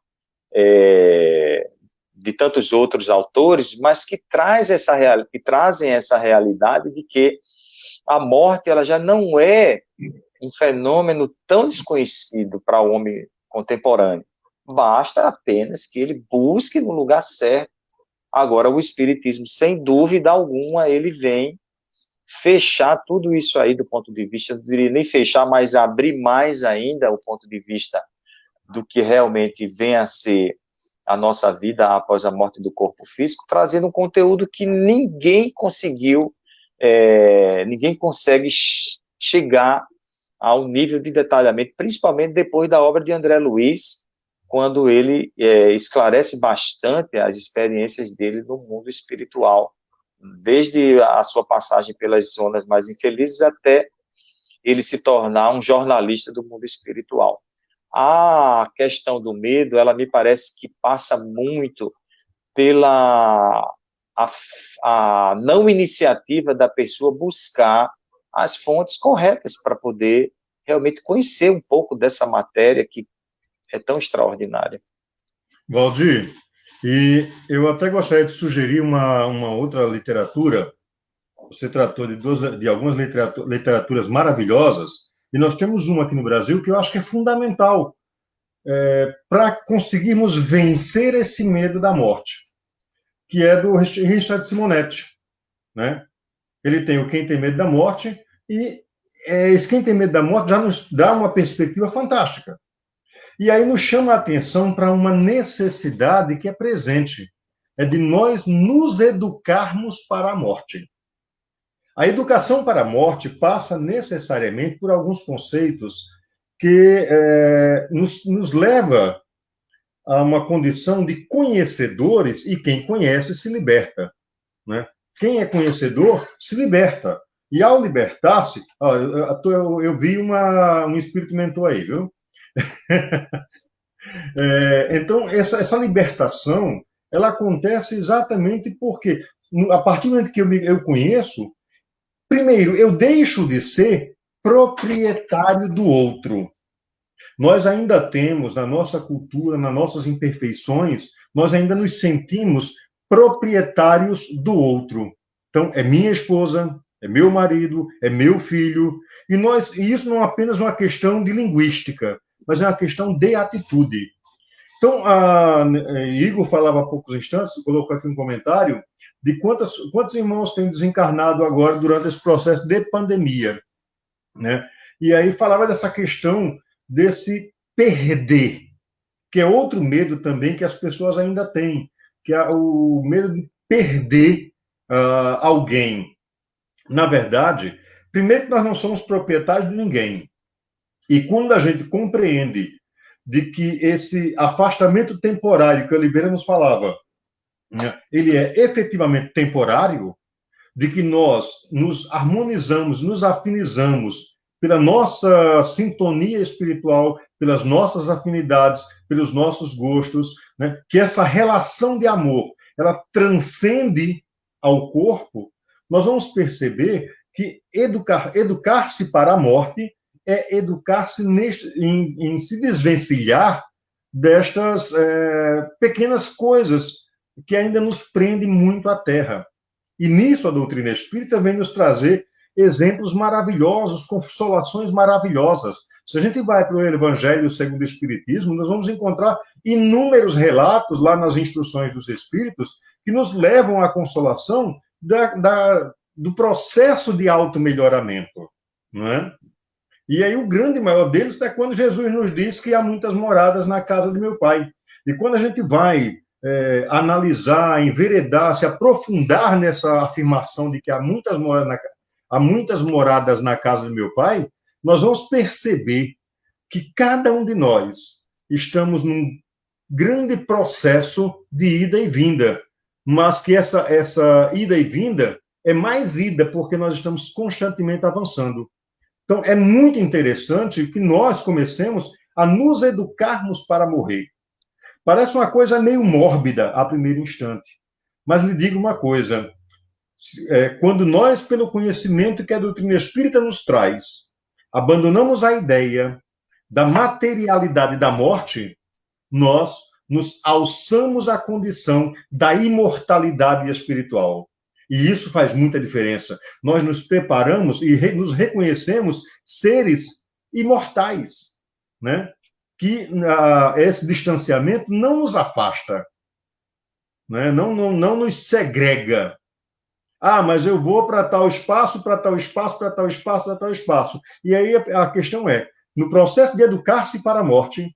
de tantos outros autores, mas que trazem essa realidade de que a morte ela já não é um fenômeno tão desconhecido para o homem contemporâneo. Basta apenas que ele busque no lugar certo. Agora, o Espiritismo, sem dúvida alguma, ele vem fechar tudo isso aí do ponto de vista, não diria nem fechar, mas abrir mais ainda o ponto de vista do que realmente vem a ser a nossa vida após a morte do corpo físico, trazendo um conteúdo que ninguém conseguiu, ninguém consegue chegar ao nível de detalhamento, principalmente depois da obra de André Luiz, quando ele esclarece bastante as experiências dele no mundo espiritual, desde a sua passagem pelas zonas mais infelizes até ele se tornar um jornalista do mundo espiritual. A questão do medo, ela me parece que passa muito pela a não iniciativa da pessoa buscar as fontes corretas para poder realmente conhecer um pouco dessa matéria que é tão extraordinária. Valdir, e eu até gostaria de sugerir uma outra literatura. Você tratou de algumas literaturas maravilhosas, e nós temos uma aqui no Brasil que eu acho que é fundamental para conseguirmos vencer esse medo da morte, que é do Richard Simonetti, né? Ele tem o Quem Tem Medo da Morte, e esse Quem Tem Medo da Morte já nos dá uma perspectiva fantástica. E aí nos chama a atenção para uma necessidade que é presente, é de nós nos educarmos para a morte. A educação para a morte passa necessariamente por alguns conceitos que nos leva a uma condição de conhecedores, e quem conhece se liberta, né? Quem é conhecedor se liberta. E ao libertar-se, eu vi um espírito mentor aí, viu? Então, essa libertação, ela acontece exatamente porque, a partir do momento que eu conheço, primeiro, eu deixo de ser proprietário do outro. Nós ainda temos, na nossa cultura, nas nossas imperfeições, nós ainda nos sentimos proprietários do outro. Então, é minha esposa, é meu marido, é meu filho, e isso não é apenas uma questão de linguística, mas é uma questão de atitude. Então, Igor falava há poucos instantes, colocou aqui um comentário, de quantos irmãos têm desencarnado agora durante esse processo de pandemia, né? E aí falava dessa questão desse perder, que é outro medo também que as pessoas ainda têm, que é o medo de perder alguém. Na verdade, primeiro que nós não somos proprietários de ninguém. E quando a gente compreende de que esse afastamento temporário que Oliveira nos falava, né, ele é efetivamente temporário, de que nós nos harmonizamos, nos afinizamos pela nossa sintonia espiritual, pelas nossas afinidades, pelos nossos gostos, né, que essa relação de amor, ela transcende ao corpo, nós vamos perceber que educar-se para a morte é educar-se em se desvencilhar destas pequenas coisas que ainda nos prendem muito à terra. E nisso a doutrina espírita vem nos trazer exemplos maravilhosos, consolações maravilhosas. Se a gente vai para o Evangelho segundo o Espiritismo, nós vamos encontrar inúmeros relatos lá nas instruções dos Espíritos que nos levam à consolação do processo de auto-melhoramento, não é? E aí o grande maior deles é quando Jesus nos diz que há muitas moradas na casa do meu Pai. E quando a gente vai analisar, enveredar, se aprofundar nessa afirmação de que há muitas moradas na casa do meu Pai, nós vamos perceber que cada um de nós estamos num grande processo de ida e vinda, mas que essa ida e vinda é mais ida porque nós estamos constantemente avançando. Então, é muito interessante que nós comecemos a nos educarmos para morrer. Parece uma coisa meio mórbida a primeiro instante, mas lhe digo uma coisa, quando nós, pelo conhecimento que a doutrina espírita nos traz, abandonamos a ideia da materialidade da morte, nós nos alçamos à condição da imortalidade espiritual. E isso faz muita diferença. Nós nos preparamos e nos reconhecemos seres imortais, né? Que esse distanciamento não nos afasta, né? Não nos segrega. Mas eu vou para tal espaço, para tal espaço, para tal espaço, para tal espaço. E aí a questão é, no processo de educar-se para a morte,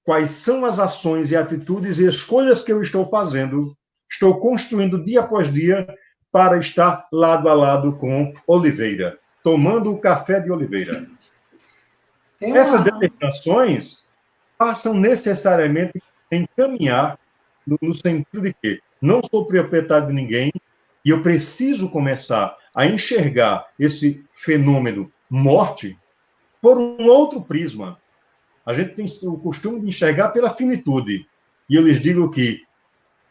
quais são as ações e atitudes e escolhas que eu estou fazendo, estou construindo dia após dia, para estar lado a lado com Oliveira, tomando o café de Oliveira. Essas determinações passam necessariamente em caminhar no sentido de que não sou proprietário de ninguém e eu preciso começar a enxergar esse fenômeno morte por um outro prisma. A gente tem o costume de enxergar pela finitude. E eu lhes digo que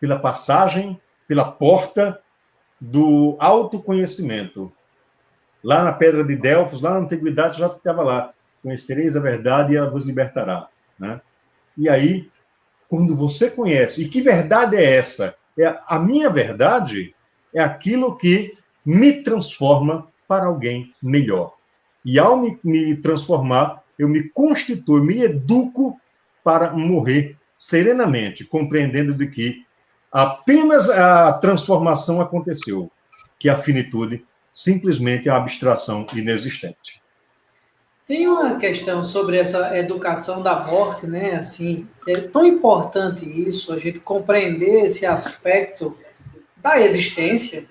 pela passagem, pela porta do autoconhecimento. Lá na Pedra de Delfos, lá na Antiguidade, já ficava lá. Conhecereis a verdade e ela vos libertará. Né? E aí, quando você conhece, e que verdade é essa? A minha verdade é aquilo que me transforma para alguém melhor. E ao me transformar, eu me constituo, me educo para morrer serenamente, compreendendo de que apenas a transformação aconteceu, que a finitude simplesmente é a abstração inexistente. Tem uma questão sobre essa educação da morte, né? Assim, é tão importante isso, a gente compreender esse aspecto da existência,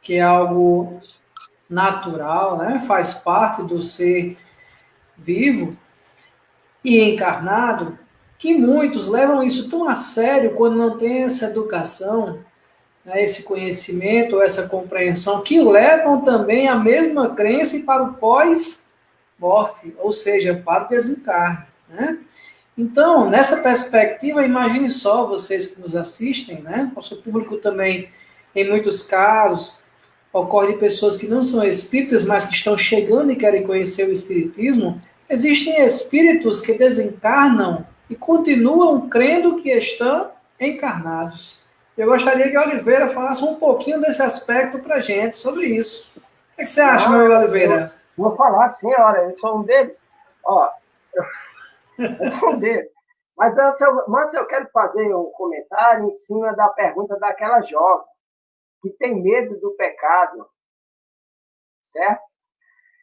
que é algo natural, né? Faz parte do ser vivo e encarnado, que muitos levam isso tão a sério quando não tem essa educação, né, esse conhecimento, essa compreensão, que levam também a mesma crença para o pós-morte, ou seja, para o desencarne. Né? Então, nessa perspectiva, imagine só vocês que nos assistem, né? Nosso público também, em muitos casos, ocorre de pessoas que não são espíritas, mas que estão chegando e querem conhecer o espiritismo. Existem espíritos que desencarnam e continuam crendo que estão encarnados. Eu gostaria que o Oliveira falasse um pouquinho desse aspecto para a gente, sobre isso. O que você acha, meu amigo Oliveira? Vou falar, sim, olha, eu sou um deles. Ó, eu sou um deles. Mas antes eu quero fazer um comentário em cima da pergunta daquela jovem que tem medo do pecado, certo?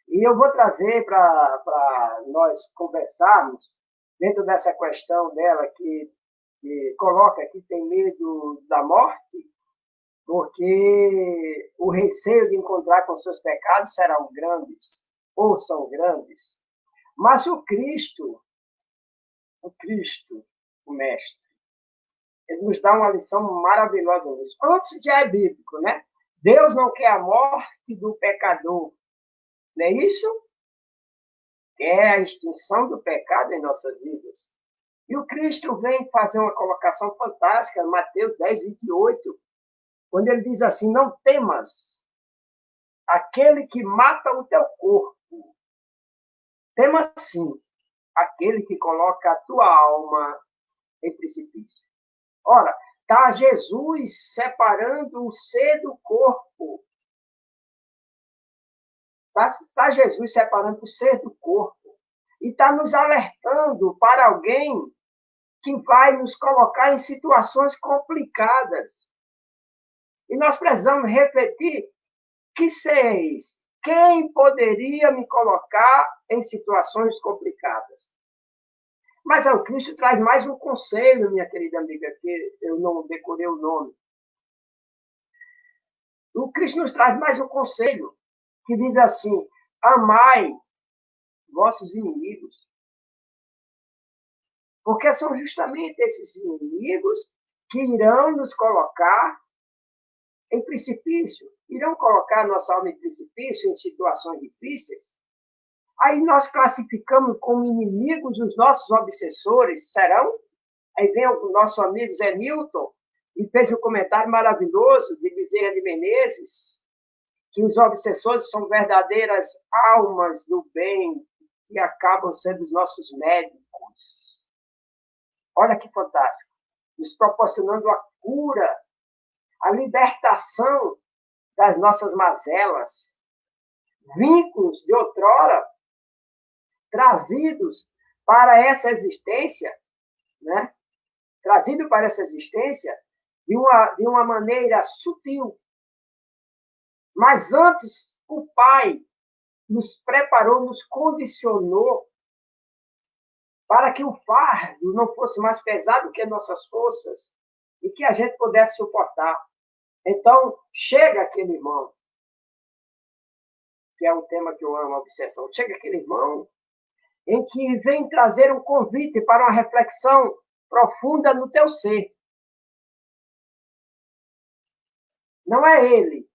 E eu vou trazer para nós conversarmos, dentro dessa questão dela, que coloca que tem medo da morte, porque o receio de encontrar com seus pecados serão grandes, ou são grandes. Mas o Cristo, o Mestre, ele nos dá uma lição maravilhosa nisso. Antes já é bíblico, né? Deus não quer a morte do pecador, não é isso? Quer a extinção do pecado em nossas vidas. E o Cristo vem fazer uma colocação fantástica, Mateus 10:28, quando ele diz assim: não temas aquele que mata o teu corpo. Temas sim aquele que coloca a tua alma em precipício. Ora, está Jesus separando o ser do corpo. Está Jesus separando o ser do corpo. E está nos alertando para alguém que vai nos colocar em situações complicadas. E nós precisamos refletir que seis, quem poderia me colocar em situações complicadas? Mas o Cristo traz mais um conselho, minha querida amiga, que eu não decorei o nome. O Cristo nos traz mais um conselho, que diz assim: amai vossos inimigos. Porque são justamente esses inimigos que irão nos colocar em precipício, irão colocar nossa alma em precipício, em situações difíceis. Aí nós classificamos como inimigos os nossos obsessores, serão? Aí vem o nosso amigo Zé Newton e fez um comentário maravilhoso de Bezerra de Menezes, que os obsessores são verdadeiras almas do bem e acabam sendo os nossos médicos. Olha que fantástico. Nos proporcionando a cura, a libertação das nossas mazelas, vínculos de outrora trazidos para essa existência, né? Trazido para essa existência de uma maneira sutil. Mas antes, o Pai nos preparou, nos condicionou para que o fardo não fosse mais pesado que nossas forças e que a gente pudesse suportar. Então, chega aquele irmão, que é o tema que eu amo, a obsessão, chega aquele irmão em que vem trazer um convite para uma reflexão profunda no teu ser. Não é ele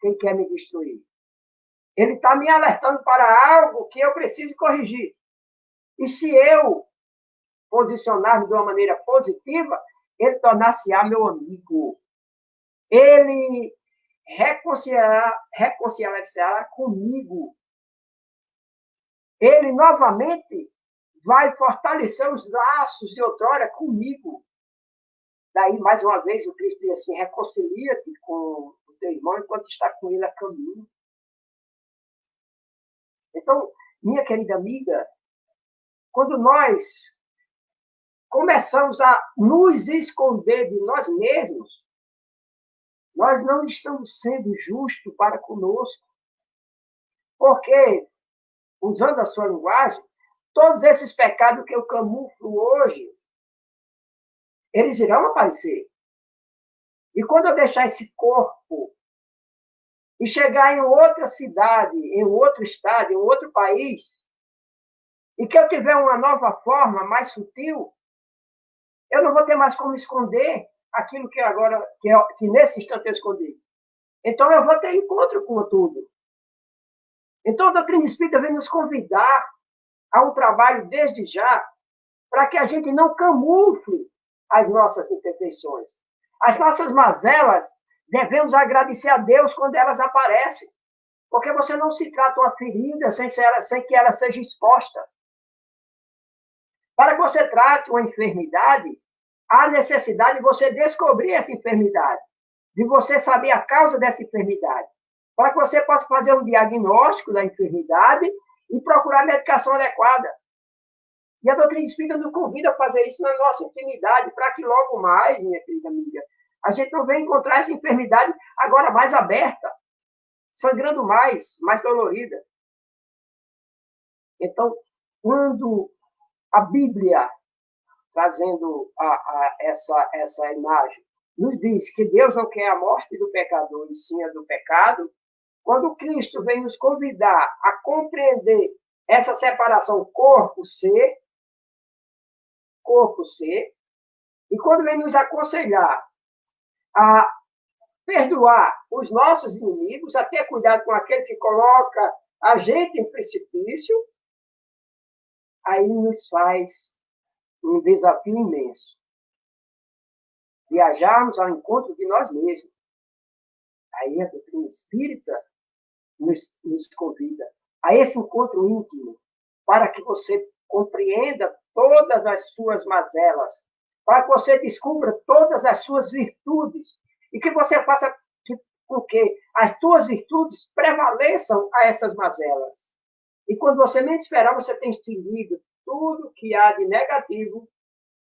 quem quer me destruir. Ele está me alertando para algo que eu preciso corrigir. E se eu posicionar-me de uma maneira positiva, ele tornar-se-á meu amigo. Ele reconciliar-se-á comigo. Ele novamente vai fortalecer os laços de outrora comigo. Daí, mais uma vez, o Cristo diz assim: reconcilia-te com o teu irmão enquanto está com ele a caminho. Então, minha querida amiga, quando nós começamos a nos esconder de nós mesmos, nós não estamos sendo justos para conosco. Porque, usando a sua linguagem, todos esses pecados que eu camuflo hoje, eles irão aparecer. E quando eu deixar esse corpo e chegar em outra cidade, em outro estado, em outro país, e que eu tiver uma nova forma mais sutil, eu não vou ter mais como esconder aquilo que agora, que nesse instante eu escondi. Então eu vou ter encontro com tudo. Então a doutrina espírita vem nos convidar a um trabalho desde já, para que a gente não camufle as nossas imperfeições. As nossas mazelas, devemos agradecer a Deus quando elas aparecem, porque você não se trata uma ferida sem que ela seja exposta. Para que você trate uma enfermidade, há necessidade de você descobrir essa enfermidade, de você saber a causa dessa enfermidade, para que você possa fazer um diagnóstico da enfermidade e procurar a medicação adequada. E a doutrina espírita nos convida a fazer isso na nossa intimidade, para que logo mais, minha querida amiga, a gente não venha encontrar essa enfermidade agora mais aberta, sangrando mais dolorida. Então, quando a Bíblia, trazendo essa imagem, nos diz que Deus não quer a morte do pecador, e sim a do pecado, quando Cristo vem nos convidar a compreender essa separação corpo-ser, e quando vem nos aconselhar a perdoar os nossos inimigos, a ter cuidado com aquele que coloca a gente em precipício, aí nos faz um desafio imenso. Viajarmos ao encontro de nós mesmos. Aí a doutrina espírita nos convida a esse encontro íntimo, para que você compreenda todas as suas mazelas, para que você descubra todas as suas virtudes, e que você faça com que as suas virtudes prevaleçam a essas mazelas. E quando você nem esperar, você tem extinguido tudo que há de negativo,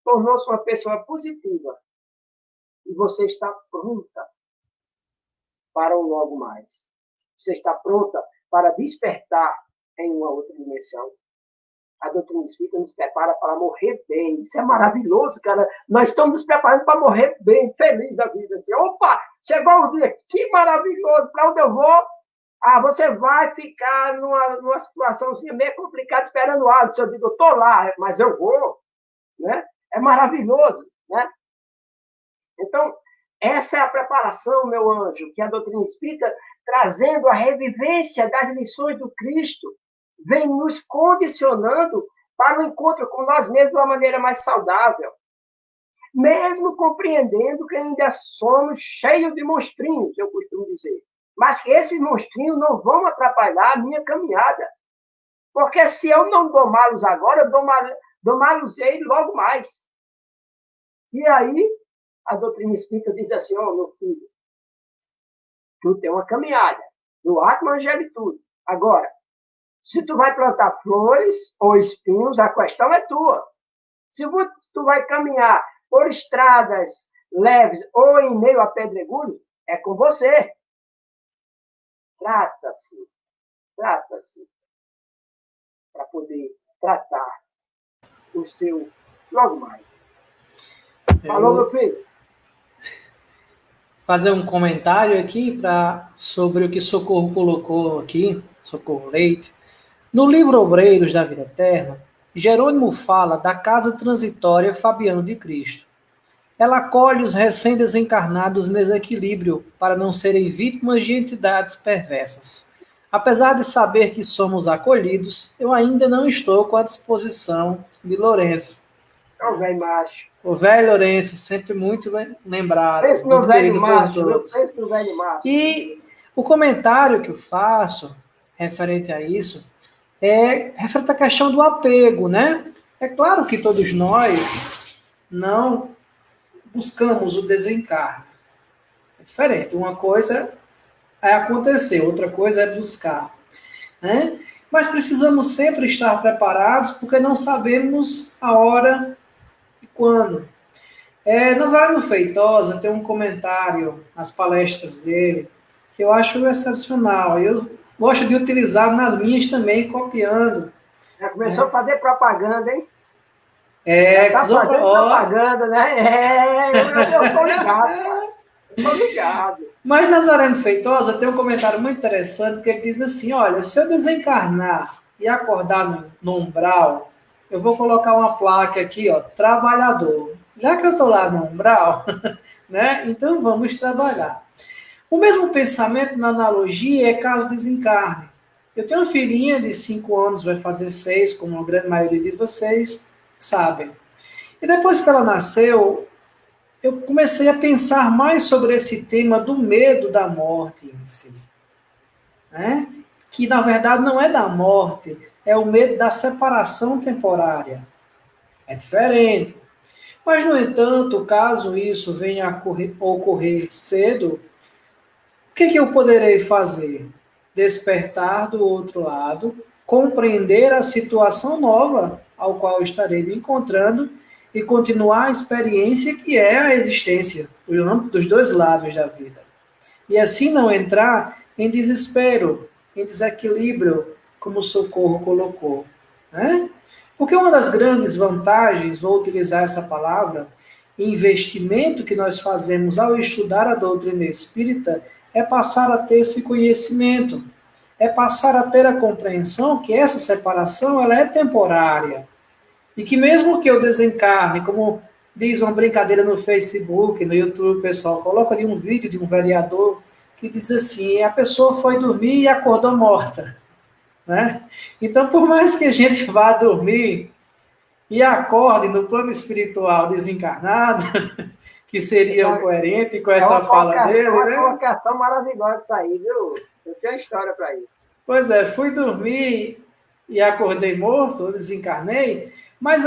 tornou-se uma pessoa positiva. E você está pronta para o logo mais. Você está pronta para despertar em uma outra dimensão. A doutrina espírita nos prepara para morrer bem. Isso é maravilhoso, cara. Nós estamos nos preparando para morrer bem, feliz da vida. Assim, opa, chegou o dia, que maravilhoso. Para onde eu vou? Você vai ficar numa situaçãozinha meio complicada esperando o Alisson. Eu digo, eu estou lá, mas eu vou. Né? É maravilhoso. Né? Então, essa é a preparação, meu anjo, que a doutrina espírita, trazendo a revivência das lições do Cristo, vem nos condicionando para o encontro com nós mesmos de uma maneira mais saudável. Mesmo compreendendo que ainda somos cheios de monstrinhos, eu costumo dizer. Mas que esses monstrinhos não vão atrapalhar a minha caminhada. Porque se eu não domá-los agora, eu domá-los-ei logo mais. E aí, a doutrina espírita diz assim, meu filho, tu tem uma caminhada, do Atman e tudo. Agora, se tu vai plantar flores ou espinhos, a questão é tua. Se tu vai caminhar por estradas leves ou em meio a pedregulho, é com você. Trata-se, para poder tratar o seu logo mais. Falou, meu filho? Fazer um comentário aqui sobre o que Socorro colocou aqui, Socorro Leite. No livro Obreiros da Vida Eterna, Jerônimo fala da casa transitória Fabiano de Cristo. Ela acolhe os recém-desencarnados em desequilíbrio para não serem vítimas de entidades perversas. Apesar de saber que somos acolhidos, eu ainda não estou com a disposição de Lourenço. É o velho macho. O velho Lourenço, sempre muito lembrado. Pensa no velho macho, pensa no velho macho. E o comentário que eu faço referente a isso é referente à questão do apego, né? É claro que todos nós não buscamos o desencarne. É diferente. Uma coisa é acontecer, outra coisa é buscar. Né? Mas precisamos sempre estar preparados, porque não sabemos a hora e quando. Nazareno Feitosa tem um comentário nas palestras dele que eu acho excepcional. Eu gosto de utilizar nas minhas também, copiando. Já começou a fazer propaganda, hein? Tá fazendo propaganda, né? Eu tô ligado. Eu tô ligado. Mas Nazareno Feitosa tem um comentário muito interessante que ele diz assim, olha, se eu desencarnar e acordar no umbral, eu vou colocar uma placa aqui, ó, trabalhador. Já que eu estou lá no umbral, né? Então vamos trabalhar. O mesmo pensamento na analogia é caso desencarne. Eu tenho uma filhinha de 5 anos, vai fazer 6, como a grande maioria de vocês sabem. E depois que ela nasceu, eu comecei a pensar mais sobre esse tema do medo da morte em si. Né? Que, na verdade, não é da morte, é o medo da separação temporária. É diferente. Mas, no entanto, caso isso venha a ocorrer cedo, o que eu poderei fazer? Despertar do outro lado, compreender a situação nova ao qual estarei me encontrando e continuar a experiência que é a existência, dos dois lados da vida. E assim não entrar em desespero, em desequilíbrio, como o Socorro colocou. Né? Porque uma das grandes vantagens, vou utilizar essa palavra, investimento que nós fazemos ao estudar a doutrina espírita é passar a ter esse conhecimento, é passar a ter a compreensão que essa separação ela é temporária. E que mesmo que eu desencarne, como diz uma brincadeira no Facebook, no YouTube, pessoal, coloca ali um vídeo de um vereador que diz assim, a pessoa foi dormir e acordou morta. Né? Então, por mais que a gente vá dormir e acorde no plano espiritual desencarnado, que seria o coerente com essa fala dele, uma né? colocação maravilhosa isso aí, viu? Eu tenho história para isso. Pois é, fui dormir e acordei morto, desencarnei, mas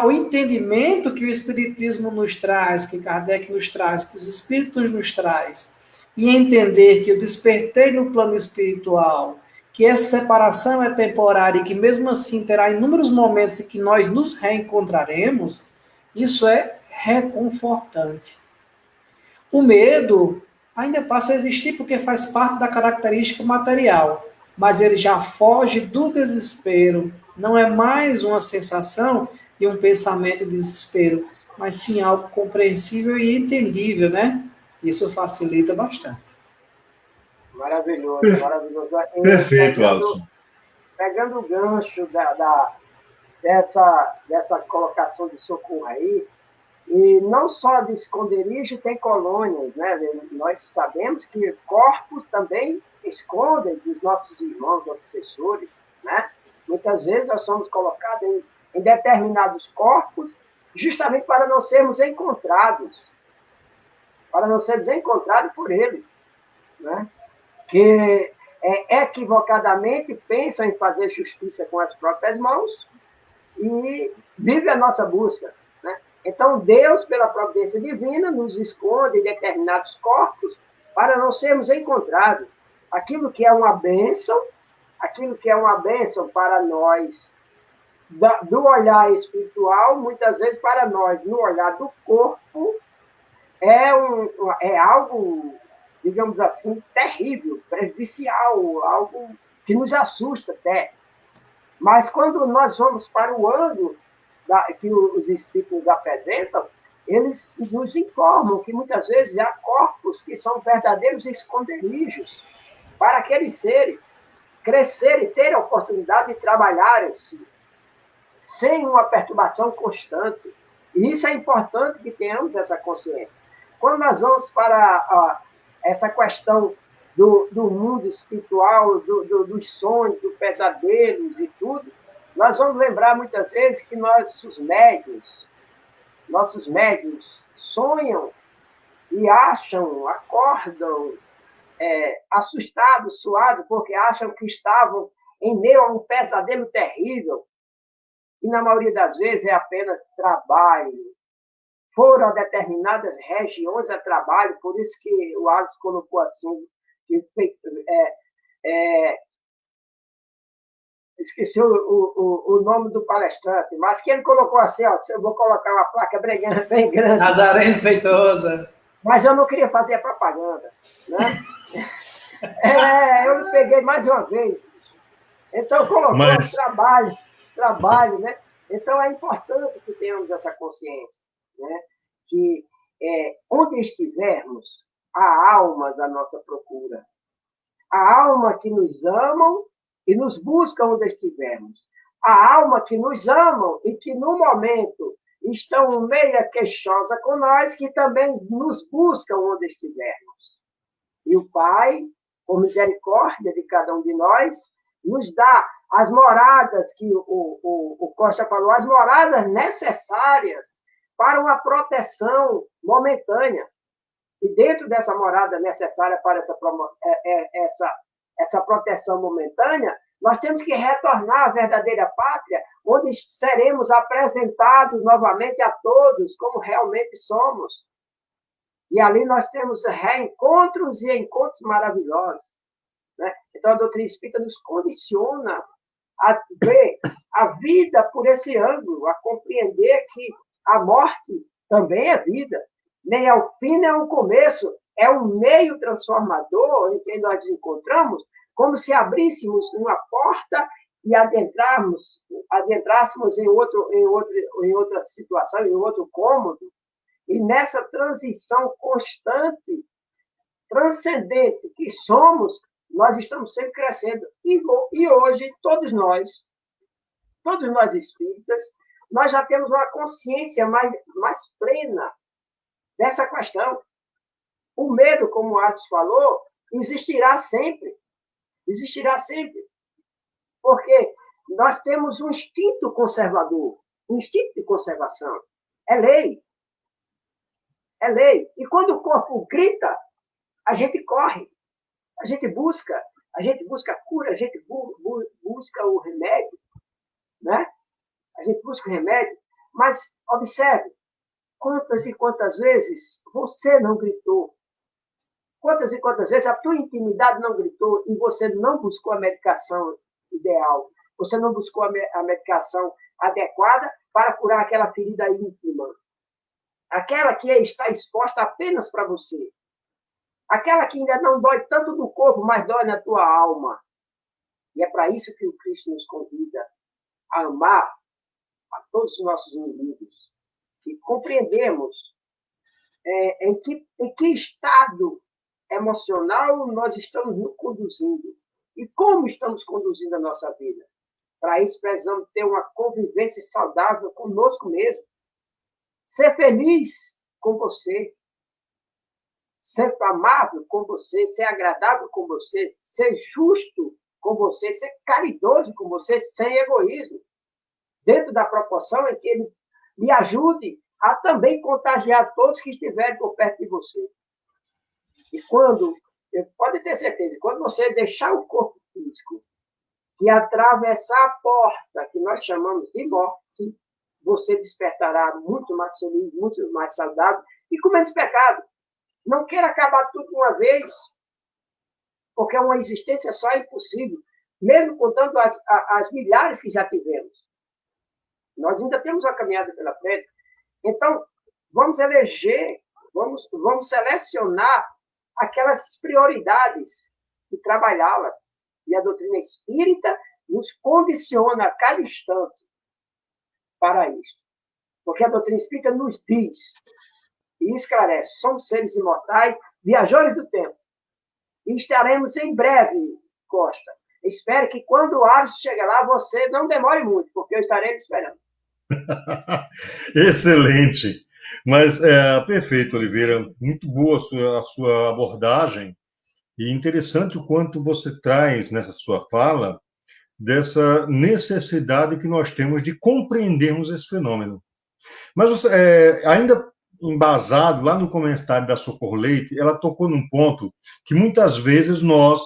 o entendimento que o Espiritismo nos traz, que Kardec nos traz, que os Espíritos nos traz, e entender que eu despertei no plano espiritual, que essa separação é temporária e que mesmo assim terá inúmeros momentos em que nós nos reencontraremos, isso é reconfortante. O medo ainda passa a existir porque faz parte da característica material, mas ele já foge do desespero. Não é mais uma sensação e um pensamento de desespero, mas sim algo compreensível e entendível, né? Isso facilita bastante. Maravilhoso, maravilhoso. Perfeito, Alisson. Pegando o gancho dessa colocação de Socorro aí, e não só de esconderijo tem colônias, né? Nós sabemos que corpos também escondem dos nossos irmãos obsessores, né? Muitas vezes nós somos colocados em determinados corpos justamente para não sermos encontrados por eles, né? Que equivocadamente pensam em fazer justiça com as próprias mãos e vive a nossa busca, né? Então, Deus, pela providência divina, nos esconde em determinados corpos para não sermos encontrados. Aquilo que é uma bênção para nós, do olhar espiritual, muitas vezes para nós, no olhar do corpo, é algo, digamos assim, terrível, prejudicial, algo que nos assusta até. Mas quando nós vamos para o ângulo que os espíritos nos apresentam, eles nos informam que muitas vezes há corpos que são verdadeiros esconderijos para aqueles seres crescerem e terem a oportunidade de trabalharem sem uma perturbação constante. E isso é importante que tenhamos essa consciência. Quando nós vamos para essa questão do mundo espiritual, dos sonhos, dos pesadelos e tudo, nós vamos lembrar muitas vezes que nossos médiuns sonham e acordam assustados, suados, porque acham que estavam em meio a um pesadelo terrível. E na maioria das vezes é apenas trabalho. Foram a determinadas regiões a trabalho, por isso que o Alex colocou assim, esqueci o nome do palestrante, mas que ele colocou assim, ó, eu vou colocar uma placa bem grande. Nazareno Feitosa. Mas eu não queria fazer a propaganda, né? Eu peguei mais uma vez. Então, colocou trabalho, né? Então, é importante que tenhamos essa consciência, né? Que onde estivermos, há almas à nossa procura. Há alma que nos amam e nos buscam onde estivermos. Há alma que nos amam e que, no momento, estão meia queixosa com nós, que também nos buscam onde estivermos. E o Pai, por misericórdia de cada um de nós, nos dá as moradas que o Costa falou, as moradas necessárias para uma proteção momentânea. E dentro dessa morada necessária para essa proteção momentânea, Nós temos que retornar à verdadeira pátria, onde seremos apresentados novamente a todos como realmente somos. E ali nós temos reencontros e encontros maravilhosos. Né? Então, a doutrina espírita nos condiciona a ver a vida por esse ângulo, a compreender que a morte também é vida. Nem é o fim, nem é o começo. É um meio transformador em que nós nos encontramos, como se abríssemos uma porta e adentrássemos em outra situação, em outro cômodo. E nessa transição constante, transcendente que somos, nós estamos sempre crescendo. E hoje, todos nós espíritas, nós já temos uma consciência mais plena dessa questão. O medo, como o Atos falou, existirá sempre. Existirá sempre. Porque nós temos um instinto conservador, um instinto de conservação. É lei. É lei. E quando o corpo grita, a gente corre. A gente busca a cura, a gente busca o remédio, né? A gente busca o remédio, mas observe, quantas e quantas vezes você não gritou? Quantas e quantas vezes a tua intimidade não gritou e você não buscou a medicação ideal? Você não buscou a medicação adequada para curar aquela ferida íntima? Aquela que está exposta apenas para você. Aquela que ainda não dói tanto no corpo, mas dói na tua alma. E é para isso que o Cristo nos convida a amar a todos os nossos inimigos. E compreendemos em que estado emocional nós estamos nos conduzindo. E como estamos conduzindo a nossa vida. Para isso, precisamos ter uma convivência saudável conosco mesmo. Ser feliz com você. Ser amável com você, ser agradável com você, ser justo com você, ser caridoso com você, sem egoísmo, dentro da proporção em que ele lhe ajude a também contagiar todos que estiverem por perto de você. E pode ter certeza, quando você deixar o corpo físico e atravessar a porta que nós chamamos de morte, você despertará muito mais feliz, muito mais saudável e com menos pecado. Não queira acabar tudo de uma vez, porque uma existência só é impossível, mesmo contando as milhares que já tivemos. Nós ainda temos uma caminhada pela frente. Então, vamos eleger, vamos selecionar aquelas prioridades e trabalhá-las. E a doutrina espírita nos condiciona a cada instante para isso. Porque a doutrina espírita nos diz e esclarece, somos seres imortais, viajores do tempo. E estaremos em breve, Costa. Espero que quando o Alisson chegar lá, você não demore muito, porque eu estarei esperando. Excelente. Mas, perfeito, Oliveira. Muito boa a sua abordagem. E interessante o quanto você traz nessa sua fala dessa necessidade que nós temos de compreendermos esse fenômeno. Mas, ainda embasado lá no comentário da Socorro Leite, ela tocou num ponto que muitas vezes nós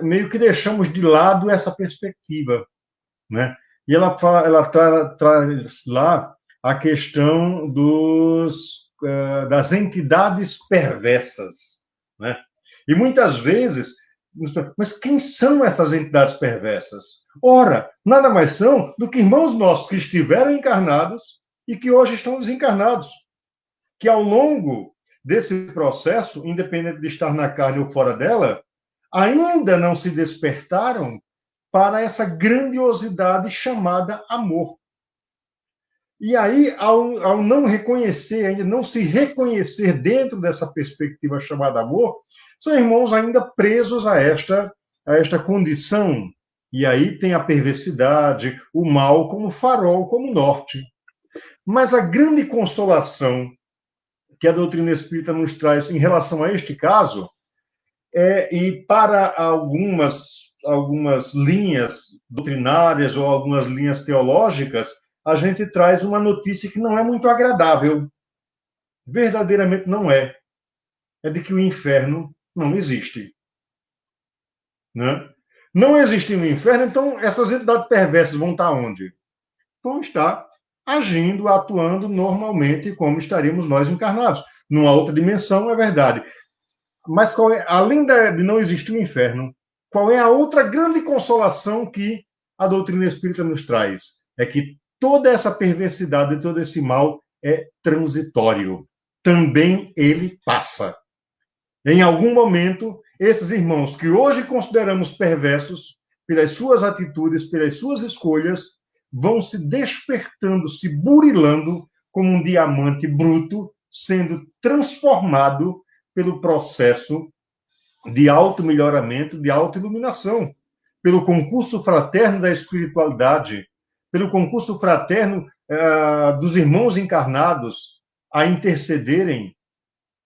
meio que deixamos de lado essa perspectiva, né? E ela traz lá a questão das entidades perversas, né? E muitas vezes, mas quem são essas entidades perversas? Ora, nada mais são do que irmãos nossos que estiveram encarnados e que hoje estão desencarnados, que ao longo desse processo, independente de estar na carne ou fora dela, ainda não se despertaram para essa grandiosidade chamada amor. E aí, ao não reconhecer, ainda não se reconhecer dentro dessa perspectiva chamada amor, são irmãos ainda presos a esta condição. E aí tem a perversidade, o mal como farol, como norte. Mas a grande consolação que a doutrina espírita nos traz em relação a este caso, e para algumas linhas doutrinárias ou algumas linhas teológicas, a gente traz uma notícia que não é muito agradável. Verdadeiramente não é. É de que o inferno não existe. Né? Não existir um inferno, então essas entidades perversas vão estar onde? Vão estar agindo, atuando normalmente como estaríamos nós encarnados. Numa outra dimensão, é verdade. Mas além de não existir um inferno, qual é a outra grande consolação que a doutrina espírita nos traz? É que toda essa perversidade, todo esse mal é transitório. Também ele passa. Em algum momento, esses irmãos que hoje consideramos perversos, pelas suas atitudes, pelas suas escolhas, vão se despertando, se burilando como um diamante bruto, sendo transformado pelo processo de auto-melhoramento, de auto-iluminação, pelo concurso fraterno da espiritualidade, pelo concurso fraterno dos irmãos encarnados a intercederem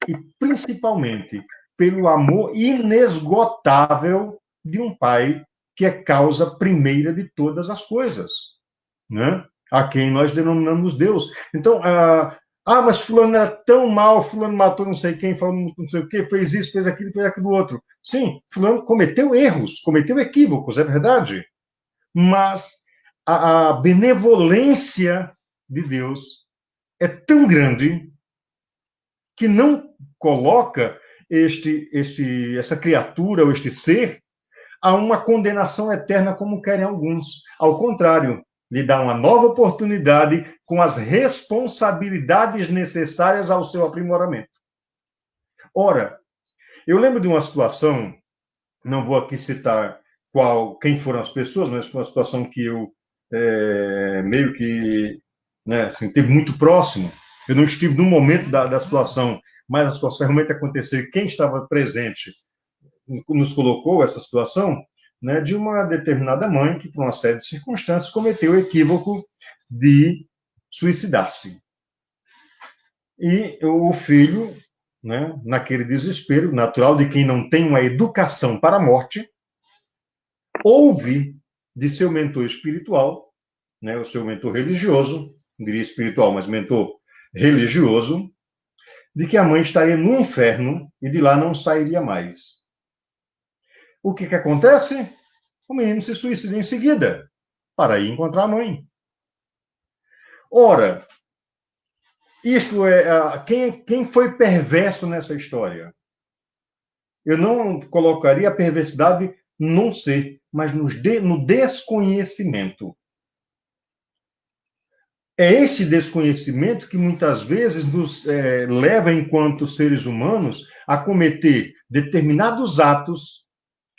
e, principalmente, pelo amor inesgotável de um Pai que é causa primeira de todas as coisas, né? A quem nós denominamos Deus. Então, mas fulano era tão mal, fulano matou não sei quem, fulano não sei o quê, fez isso, fez aquilo outro. Sim, fulano cometeu erros, cometeu equívocos, é verdade. Mas a benevolência de Deus é tão grande que não coloca essa criatura ou este ser a uma condenação eterna como querem alguns. Ao contrário, lhe dá uma nova oportunidade com as responsabilidades necessárias ao seu aprimoramento. Ora, eu lembro de uma situação, não vou aqui citar quem foram as pessoas, mas foi uma situação que eu meio que assim, teve muito próximo. Eu não estive no momento da situação, mas a situação realmente aconteceu. Quem estava presente nos colocou essa situação, né, de uma determinada mãe que, por uma série de circunstâncias, cometeu o equívoco de suicidar-se. E o filho, né, naquele desespero natural de quem não tem uma educação para a morte, ouve de seu mentor espiritual, né, o seu mentor religioso, não diria espiritual, mas mentor religioso, de que a mãe estaria no inferno e de lá não sairia mais. O que acontece? O menino se suicida em seguida, para ir encontrar a mãe. Ora, isto quem foi perverso nessa história? Eu não colocaria a perversidade num ser, mas no desconhecimento. É esse desconhecimento que muitas vezes nos leva, enquanto seres humanos, a cometer determinados atos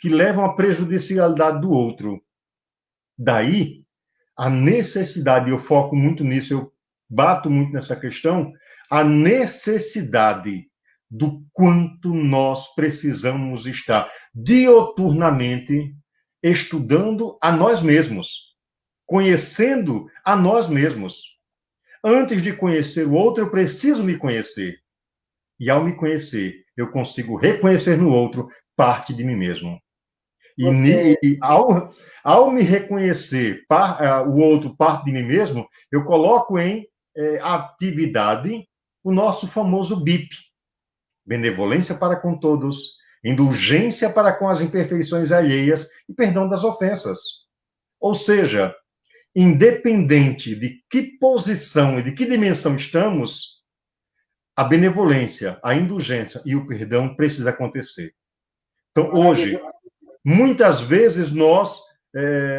que levam à prejudicialidade do outro. Daí, a necessidade, eu foco muito nisso, eu bato muito nessa questão, a necessidade do quanto nós precisamos estar dioturnamente estudando a nós mesmos, conhecendo a nós mesmos. Antes de conhecer o outro, eu preciso me conhecer. E ao me conhecer, eu consigo reconhecer no outro parte de mim mesmo. E ao me reconhecer o outro parte de mim mesmo, eu coloco em atividade o nosso famoso BIP. Benevolência para com todos, indulgência para com as imperfeições alheias e perdão das ofensas. Ou seja, independente de que posição e de que dimensão estamos, a benevolência, a indulgência e o perdão precisa acontecer. Então, hoje, muitas vezes nós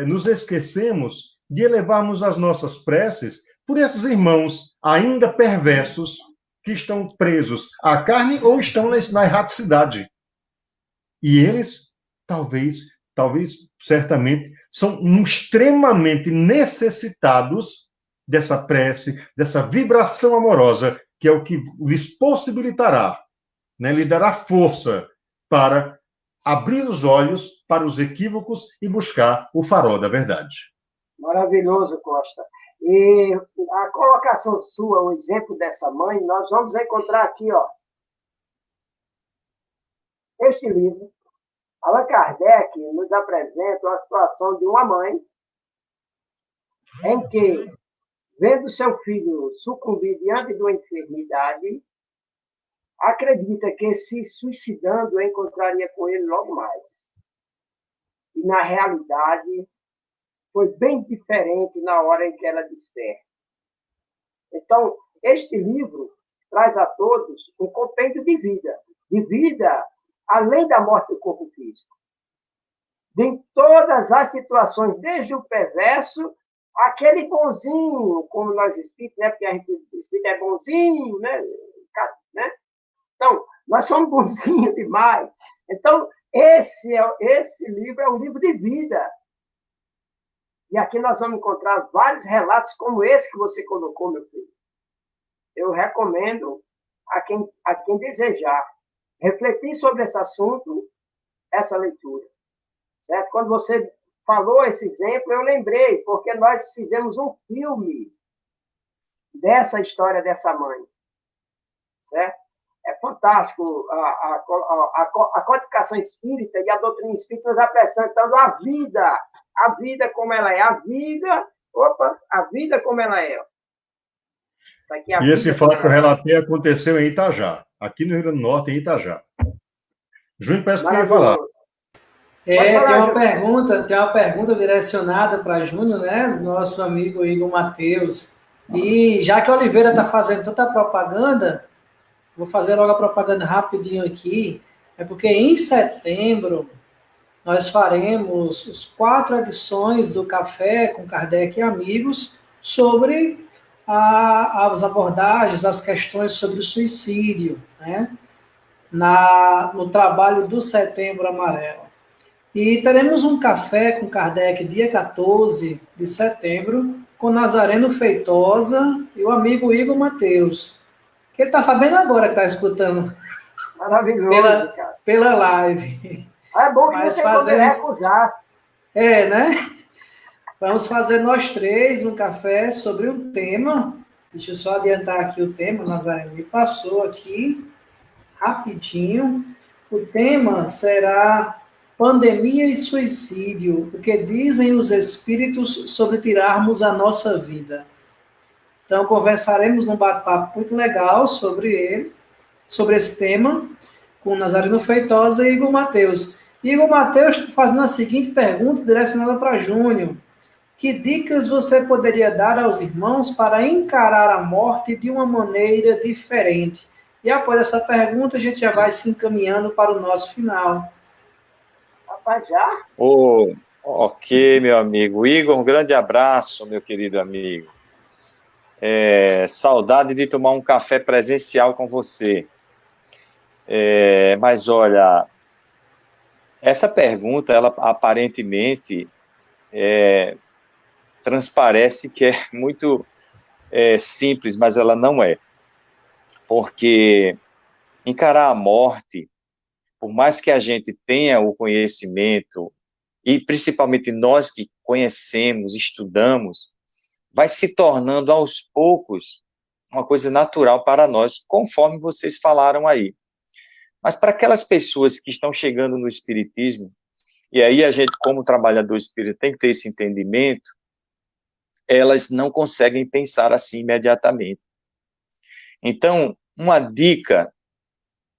nos esquecemos de elevarmos as nossas preces por esses irmãos ainda perversos que estão presos à carne ou estão na erraticidade. E eles, talvez, certamente, são extremamente necessitados dessa prece, dessa vibração amorosa, que é o que lhes possibilitará, né, lhes dará força para abrir os olhos para os equívocos e buscar o farol da verdade. Maravilhoso, Costa. E a colocação sua, o exemplo dessa mãe, nós vamos encontrar aqui, ó, este livro. Allan Kardec nos apresenta a situação de uma mãe em que, vendo seu filho sucumbir diante de uma enfermidade, acredita que, se suicidando, encontraria com ele logo mais. e, na realidade, foi bem diferente na hora em que ela desperta. Então, este livro traz a todos um compêndio de vida além da morte do corpo físico. Em todas as situações, desde o perverso, aquele bonzinho, como nós espíritos, né? Porque a gente espírito é bonzinho, né? Então, nós somos bonzinhos demais. Então, esse livro é um livro de vida. E aqui nós vamos encontrar vários relatos como esse que você colocou, meu filho. Eu recomendo a quem desejar refletir sobre esse assunto, essa leitura. Certo? Quando você falou esse exemplo, eu lembrei, porque nós fizemos um filme dessa história dessa mãe. Certo? É fantástico a codificação espírita e a doutrina espírita nos apresentando a vida como ela é, a vida como ela é. Isso aqui é e esse fato que eu relatei aconteceu em Itajá, aqui no Rio Grande do Norte, em Itajá. Júnior, parece que queria falar. Tem uma pergunta direcionada para Júnior, né, do nosso amigo Igor Mateus. E já que a Oliveira está fazendo tanta propaganda, vou fazer logo a propaganda rapidinho aqui, é porque em setembro nós faremos as 4 edições do Café com Kardec e Amigos sobre as abordagens, as questões sobre o suicídio, né, no trabalho do Setembro Amarelo. E teremos um café com Kardec dia 14 de setembro, com Nazareno Feitosa e o amigo Igor Mateus, que ele está sabendo agora que está escutando. Maravilhoso, pela live. É bom que você recusar. Né? Vamos fazer nós 3 um café sobre um tema. Deixa eu só adiantar aqui o tema, Nazareno me passou aqui, rapidinho. O tema será pandemia e suicídio, o que dizem os espíritos sobre tirarmos a nossa vida. Então, conversaremos num bate-papo muito legal sobre esse tema, com Nazareno Feitosa e Igor Mateus. Igor Mateus fazendo a seguinte pergunta direcionada para Júnior. Que dicas você poderia dar aos irmãos para encarar a morte de uma maneira diferente? E após essa pergunta, a gente já vai se encaminhando para o nosso final. Rapaz, já? Ok, meu amigo. Igor, um grande abraço, meu querido amigo. Saudade de tomar um café presencial com você. Mas, olha, essa pergunta, ela aparentemente transparece que é muito simples, mas ela não é. Porque encarar a morte, por mais que a gente tenha o conhecimento, e principalmente nós que conhecemos, estudamos, vai se tornando aos poucos uma coisa natural para nós, conforme vocês falaram aí. Mas para aquelas pessoas que estão chegando no espiritismo, e aí a gente, como trabalhador espírita, tem que ter esse entendimento, elas não conseguem pensar assim imediatamente. Então, uma dica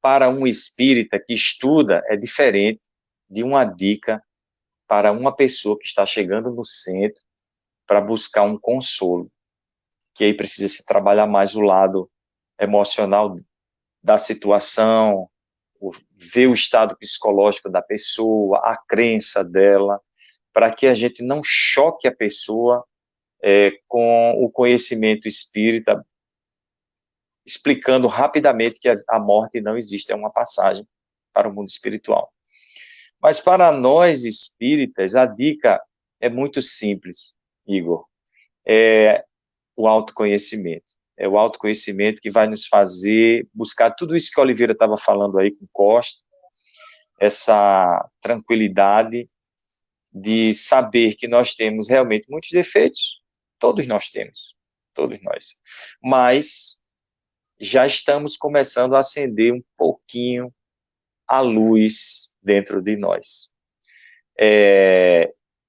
para um espírita que estuda é diferente de uma dica para uma pessoa que está chegando no centro para buscar um consolo, que aí precisa se trabalhar mais o lado emocional da situação, ver o estado psicológico da pessoa, a crença dela, para que a gente não choque a pessoa com o conhecimento espírita, explicando rapidamente que a morte não existe, é uma passagem para o mundo espiritual. Mas para nós espíritas, a dica é muito simples, Igor. É o autoconhecimento. É o autoconhecimento que vai nos fazer buscar tudo isso que a Oliveira estava falando aí com Costa, essa tranquilidade de saber que nós temos realmente muitos defeitos, todos nós temos, todos nós, mas já estamos começando a acender um pouquinho a luz dentro de nós.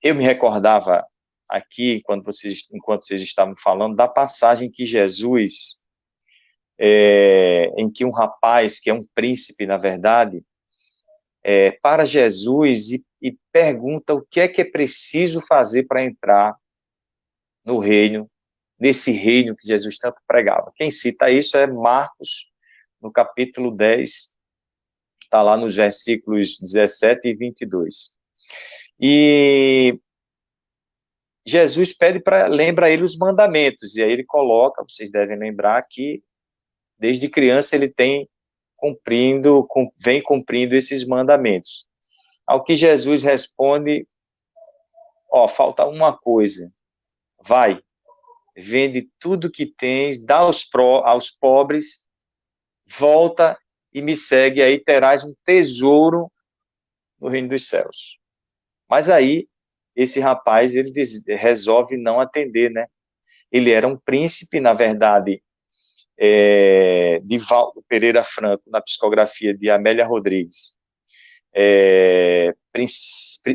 Eu me recordava aqui, enquanto vocês estavam falando, da passagem que Jesus, em que um rapaz, que é um príncipe, na verdade, para Jesus e e pergunta o que é preciso fazer para entrar no reino, nesse reino que Jesus tanto pregava. Quem cita isso é Marcos, no capítulo 10, está lá nos versículos 17 e 22. E Jesus lembra ele os mandamentos, e aí ele coloca, vocês devem lembrar que desde criança ele vem cumprindo esses mandamentos. Ao que Jesus responde, falta uma coisa, vai, vende tudo que tens, dá aos pobres, volta e me segue, aí terás um tesouro no reino dos céus. Mas aí, esse rapaz, ele resolve não atender, né? Ele era um príncipe, na verdade, Divaldo Pereira Franco, na psicografia de Amélia Rodrigues,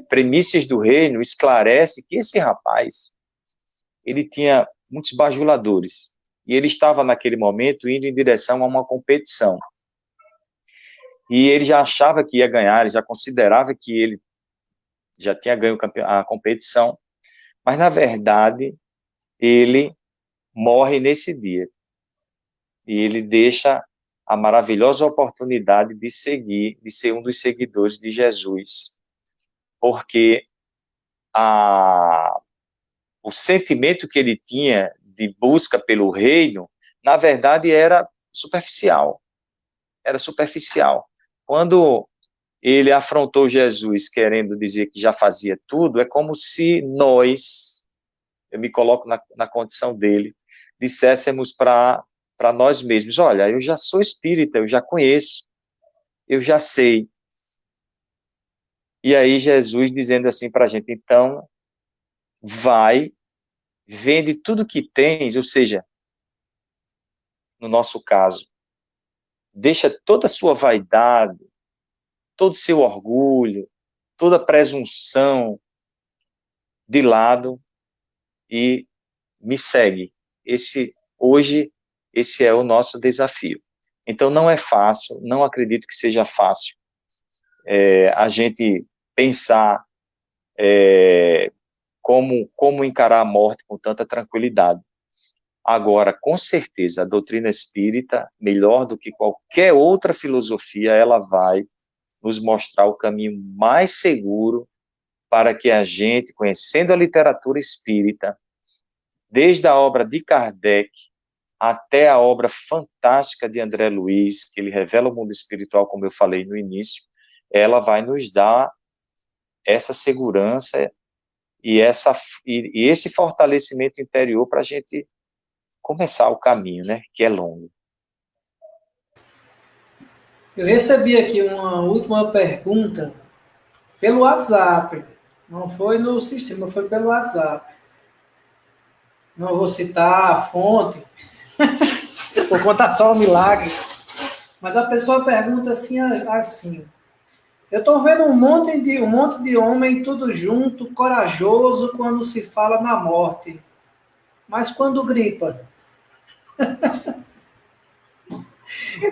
Premissas do Reino, esclarece que esse rapaz, ele tinha muitos bajuladores, e ele estava, naquele momento, indo em direção a uma competição. E ele já achava que ia ganhar, ele já considerava que ele já tinha ganho a competição, mas, na verdade, ele morre nesse dia. E ele deixa a maravilhosa oportunidade de ser um dos seguidores de Jesus, porque o sentimento que ele tinha de busca pelo reino, na verdade, era superficial. Era superficial. Quando ele afrontou Jesus querendo dizer que já fazia tudo, é como se nós, eu me coloco na condição dele, disséssemos para nós mesmos, olha, eu já sou espírita, eu já conheço, eu já sei. E aí Jesus dizendo assim para a gente, então, vai, vende tudo que tens, ou seja, no nosso caso, deixa toda a sua vaidade, todo o seu orgulho, toda a presunção de lado e me segue. Hoje, esse é o nosso desafio. Então, não é fácil, não acredito que seja fácil a gente pensar como encarar a morte com tanta tranquilidade. Agora, com certeza, a doutrina espírita, melhor do que qualquer outra filosofia, ela vai nos mostrar o caminho mais seguro para que a gente, conhecendo a literatura espírita, desde a obra de Kardec até a obra fantástica de André Luiz, que ele revela o mundo espiritual, como eu falei no início, ela vai nos dar essa segurança e esse fortalecimento interior para a gente começar o caminho, né, que é longo. Eu recebi aqui uma última pergunta pelo WhatsApp. Não foi no sistema, foi pelo WhatsApp. Não vou citar a fonte, vou contar só um milagre. Mas a pessoa pergunta assim, eu estou vendo um monte de homem tudo junto, corajoso quando se fala na morte. Mas quando gripa?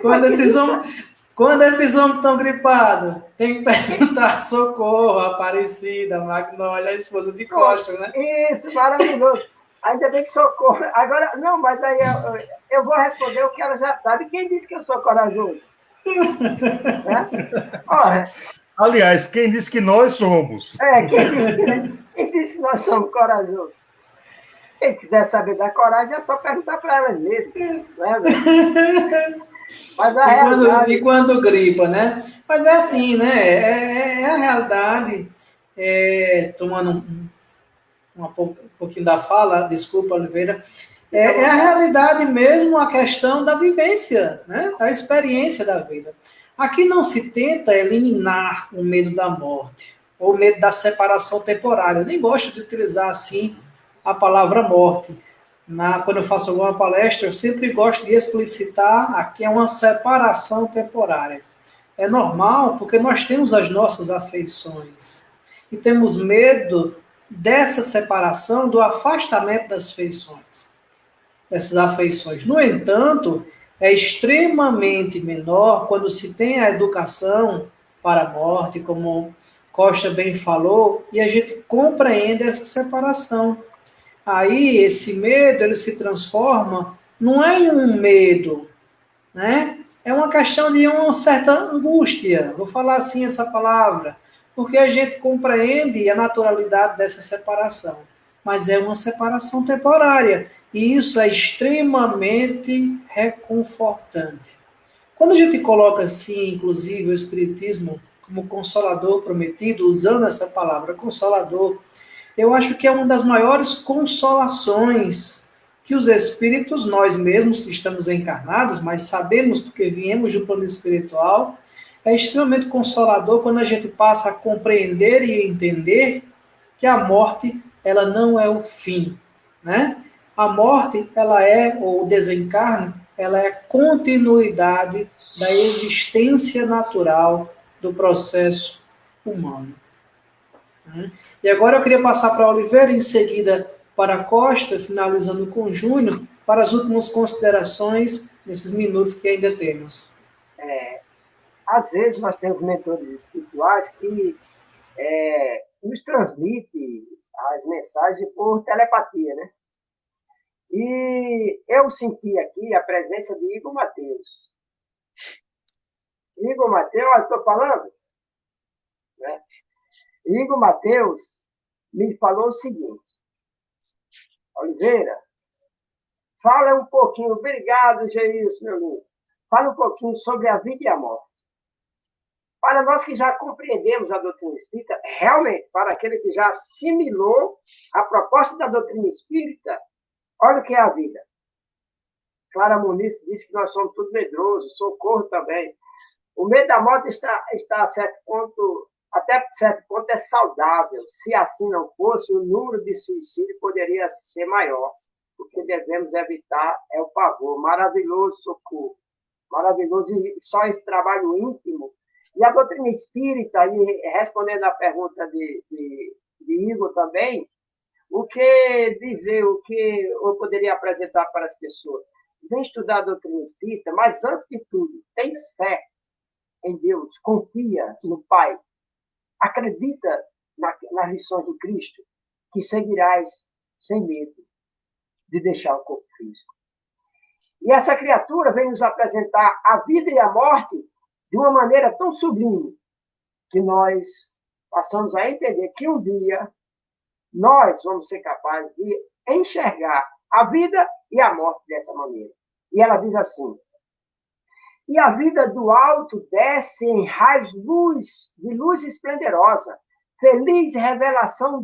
Quando esses homens estão gripados, tem que perguntar socorro, Aparecida, Magnólia, a esposa de Costa, né? Isso, maravilhoso. Ainda bem que socorro. Agora, não, mas aí eu vou responder o que ela já sabe. Quem disse que eu sou corajoso? Né? Olha, aliás, quem disse que nós somos? Quem disse que nós somos corajosos? Quem quiser saber da coragem é só perguntar para elas mesmas. Né, mas a realidade... E quando gripa, né? Mas é assim, né? É a realidade, tomando um pouquinho da fala, desculpa, Oliveira, é a realidade mesmo, a questão da vivência, né? Da experiência da vida. Aqui não se tenta eliminar o medo da morte, ou o medo da separação temporária. Eu nem gosto de utilizar assim a palavra morte. Quando eu faço alguma palestra, eu sempre gosto de explicitar aqui é uma separação temporária. É normal, porque nós temos as nossas afeições. E temos medo dessa separação, do afastamento dessas afeições. No entanto, é extremamente menor quando se tem a educação para a morte, como Costa bem falou, e a gente compreende essa separação. Aí esse medo ele se transforma, não é em um medo, né? É uma questão de uma certa angústia, vou falar assim essa palavra, porque a gente compreende a naturalidade dessa separação, mas é uma separação temporária, e isso é extremamente reconfortante. Quando a gente coloca assim, inclusive, o Espiritismo como consolador prometido, usando essa palavra consolador, eu acho que é uma das maiores consolações que os espíritos, nós mesmos que estamos encarnados, mas sabemos porque viemos do plano espiritual, é extremamente consolador quando a gente passa a compreender e entender que a morte, ela não é o fim, né? A morte, ela é, ou o desencarne, ela é a continuidade da existência natural do processo humano. E agora eu queria passar para a Oliveira, em seguida para a Costa, finalizando com o Júnior, para as últimas considerações nesses minutos que ainda temos. Às vezes nós temos mentores espirituais que nos transmitem as mensagens por telepatia, né? E eu senti aqui a presença de Igor Mateus. Igor Mateus, estou falando? Né? Igor Mateus me falou o seguinte: Oliveira, fala um pouquinho, obrigado, Geilson, meu lindo. Fala um pouquinho sobre a vida e a morte. Para nós que já compreendemos a doutrina espírita, realmente, para aquele que já assimilou a proposta da doutrina espírita, olha o que é a vida. Clara Muniz disse que nós somos tudo medrosos, socorro também. O medo da morte está a certo ponto, até certo ponto é saudável. Se assim não fosse, o número de suicídio poderia ser maior. O que devemos evitar é o pavor. Maravilhoso, socorro. Maravilhoso. E só esse trabalho íntimo. E a doutrina espírita, e respondendo à pergunta de Igor também, o que dizer, o que eu poderia apresentar para as pessoas? Vem estudar a doutrina espírita, mas antes de tudo, tens fé em Deus, confia no Pai, acredita nas lições do Cristo, que seguirás sem medo de deixar o corpo físico. E essa criatura vem nos apresentar a vida e a morte de uma maneira tão sublime que nós passamos a entender que um dia nós vamos ser capazes de enxergar a vida e a morte dessa maneira. E ela diz assim: e a vida do alto desce em raios de luz esplendorosa, feliz revelação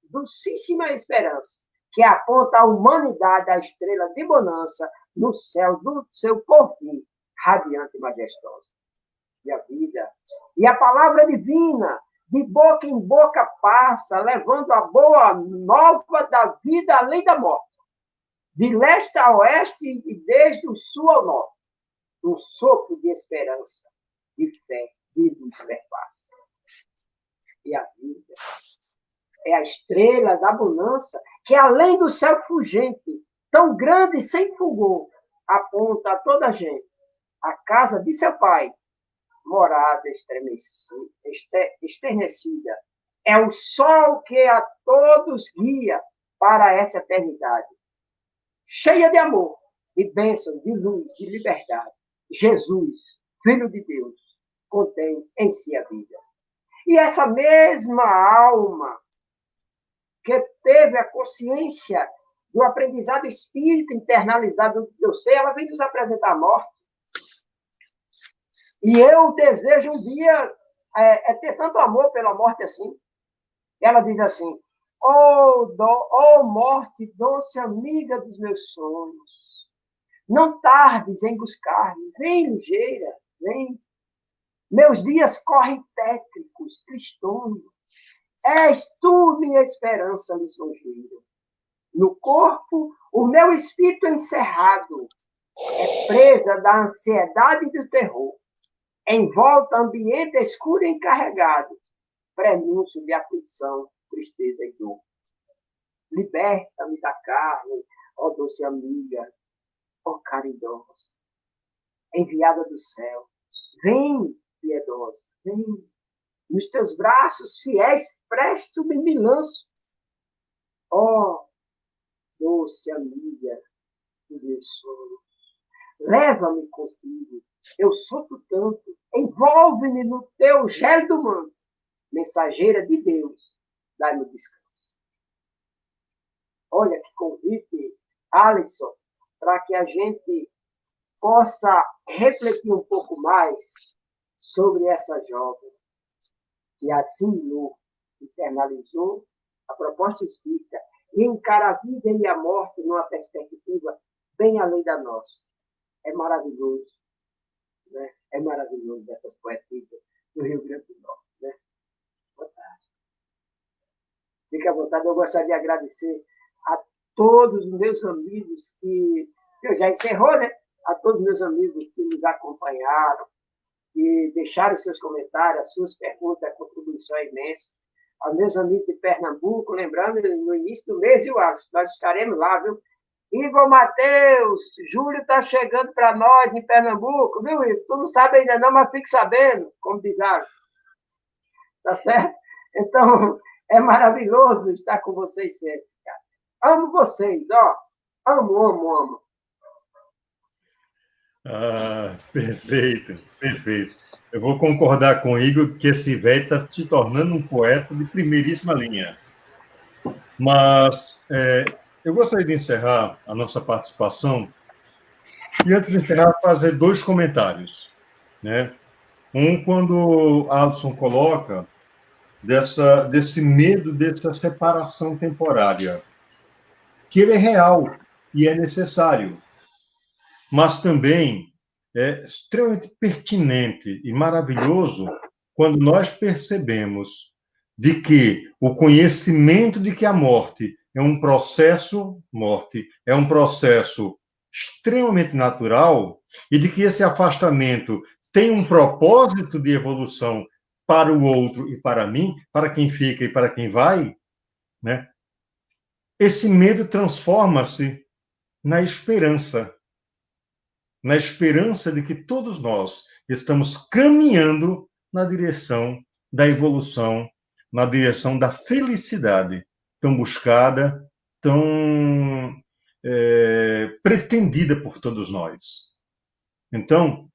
dulcíssima esperança, que aponta a humanidade à estrela de bonança no céu do seu porvir, radiante e majestosa. E a vida, e a palavra divina, de boca em boca passa, levando a boa nova da vida além da morte, de leste a oeste e desde o sul ao norte, um sopro de esperança, de fé, de luz perpassa. E a vida é a estrela da bonança que, além do céu fulgente, tão grande e sem fulgor, aponta a toda a gente a casa de seu pai, morada esternecida. É o sol que a todos guia para essa eternidade, cheia de amor, de bênção, de luz, de liberdade. Jesus, Filho de Deus, contém em si a vida. E essa mesma alma que teve a consciência do aprendizado espírita internalizado do ser, ela vem nos apresentar a morte. E eu desejo um dia ter tanto amor pela morte assim. Ela diz assim: oh morte, doce amiga dos meus sonhos, não tardes em buscar-me, vem ligeira, vem. Meus dias correm tétricos, tristonhos. És tu minha esperança lisonjeira. No corpo, o meu espírito encerrado é presa da ansiedade e do terror. Em volta, ambiente escuro e encarregado, prenúncio de aflição, tristeza e dor. Liberta-me da carne, ó doce amiga, ó caridosa, enviada do céu. Vem, piedosa, vem. Nos teus braços fiéis presto-me me lanço. Ó, doce amiga do meu sono, leva-me contigo. Eu sofro tanto. Envolve-me no teu gélido manto. Mensageira de Deus, dá-me descanso. Olha que convite, Alisson, para que a gente possa refletir um pouco mais sobre essa jovem que assimilou, internalizou a proposta espírita e encara a vida e a morte numa perspectiva bem além da nossa. É maravilhoso, né? É maravilhoso essas poetisas do Rio Grande do Norte, né? Fantástico. Fique à vontade, eu gostaria de agradecer a todos os meus amigos que já encerrou, né? A todos os meus amigos que nos acompanharam, que deixaram seus comentários, as suas perguntas, a contribuição é imensa. Aos meus amigos de Pernambuco, lembrando, no início do mês, viu, Alisson? Nós estaremos lá, viu? Igor Matheus, Júlio está chegando para nós em Pernambuco, viu, Igor? Tu não sabe ainda não, mas fique sabendo, como diz Alisson. Tá certo? Então, é maravilhoso estar com vocês sempre, cara. Amo vocês, ó. Amo, amo, amo. Ah, perfeito, perfeito. Eu vou concordar com o Igor que esse velho está se tornando um poeta de primeiríssima linha. Mas eu gostaria de encerrar a nossa participação e, antes de encerrar, fazer dois comentários, né? Um, quando Alisson coloca desse medo dessa separação temporária, que ele é real e é necessário, mas também é extremamente pertinente e maravilhoso quando nós percebemos de que o conhecimento de que a morte é um processo extremamente natural e de que esse afastamento tem um propósito de evolução para o outro e para mim, para quem fica e para quem vai, né? Esse medo transforma-se na esperança de que todos nós estamos caminhando na direção da evolução, na direção da felicidade tão buscada, tão pretendida por todos nós. Então,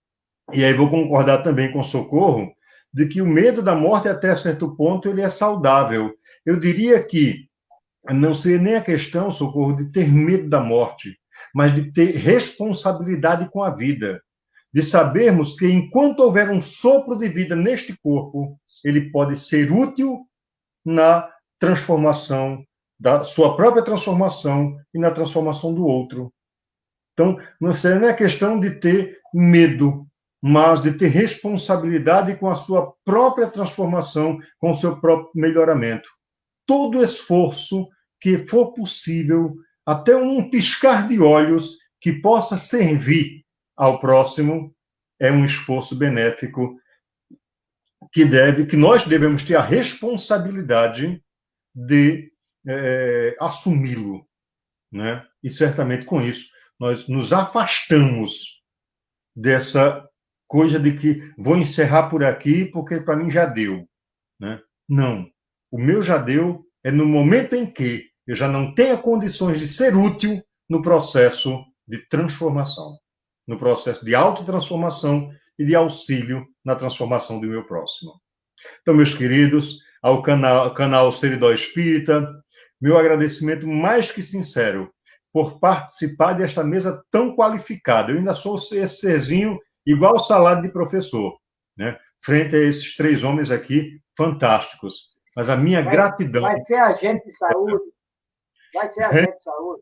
e aí vou concordar também com o Socorro, de que o medo da morte, até certo ponto, ele é saudável. Eu diria que não seria nem a questão, Socorro, de ter medo da morte, mas de ter responsabilidade com a vida, de sabermos que enquanto houver um sopro de vida neste corpo, ele pode ser útil na transformação, da sua própria transformação e na transformação do outro. Então, não seria nem a questão de ter medo, mas de ter responsabilidade com a sua própria transformação, com o seu próprio melhoramento. Todo esforço que for possível, até um piscar de olhos que possa servir ao próximo, é um esforço benéfico que nós devemos ter a responsabilidade de assumi-lo, né? E certamente com isso nós nos afastamos dessa coisa de que vou encerrar por aqui porque para mim já deu, né? Não, o meu já deu é no momento em que eu já não tenho condições de ser útil no processo de transformação, no processo de autotransformação e de auxílio na transformação do meu próximo. Então, meus queridos, ao canal Seridó Espírita, meu agradecimento mais que sincero por participar desta mesa tão qualificada. Eu ainda sou esse serzinho igual salado de professor, né? Frente a esses três homens aqui fantásticos. Mas a minha gratidão... Vai ser agente de saúde. Vai ser agente de saúde.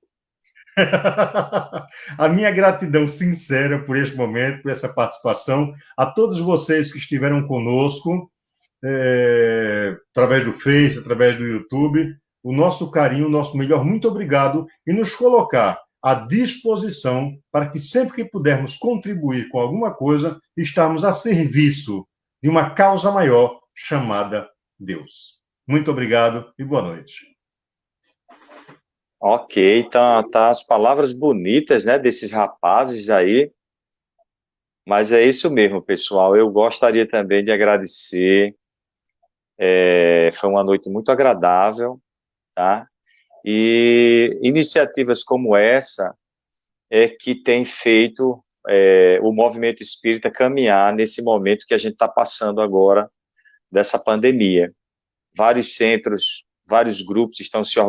A minha gratidão sincera por este momento, por essa participação, a todos vocês que estiveram conosco, através do Face, através do YouTube, o nosso carinho, o nosso melhor, muito obrigado, e nos colocar à disposição para que sempre que pudermos contribuir com alguma coisa, estarmos a serviço de uma causa maior chamada Deus. Muito obrigado e boa noite. Ok, tá as palavras bonitas, né, desses rapazes aí, mas é isso mesmo, pessoal. Eu gostaria também de agradecer Foi uma noite muito agradável, tá? E iniciativas como essa é que tem feito o movimento espírita caminhar nesse momento que a gente está passando agora dessa pandemia. Vários centros, vários grupos estão se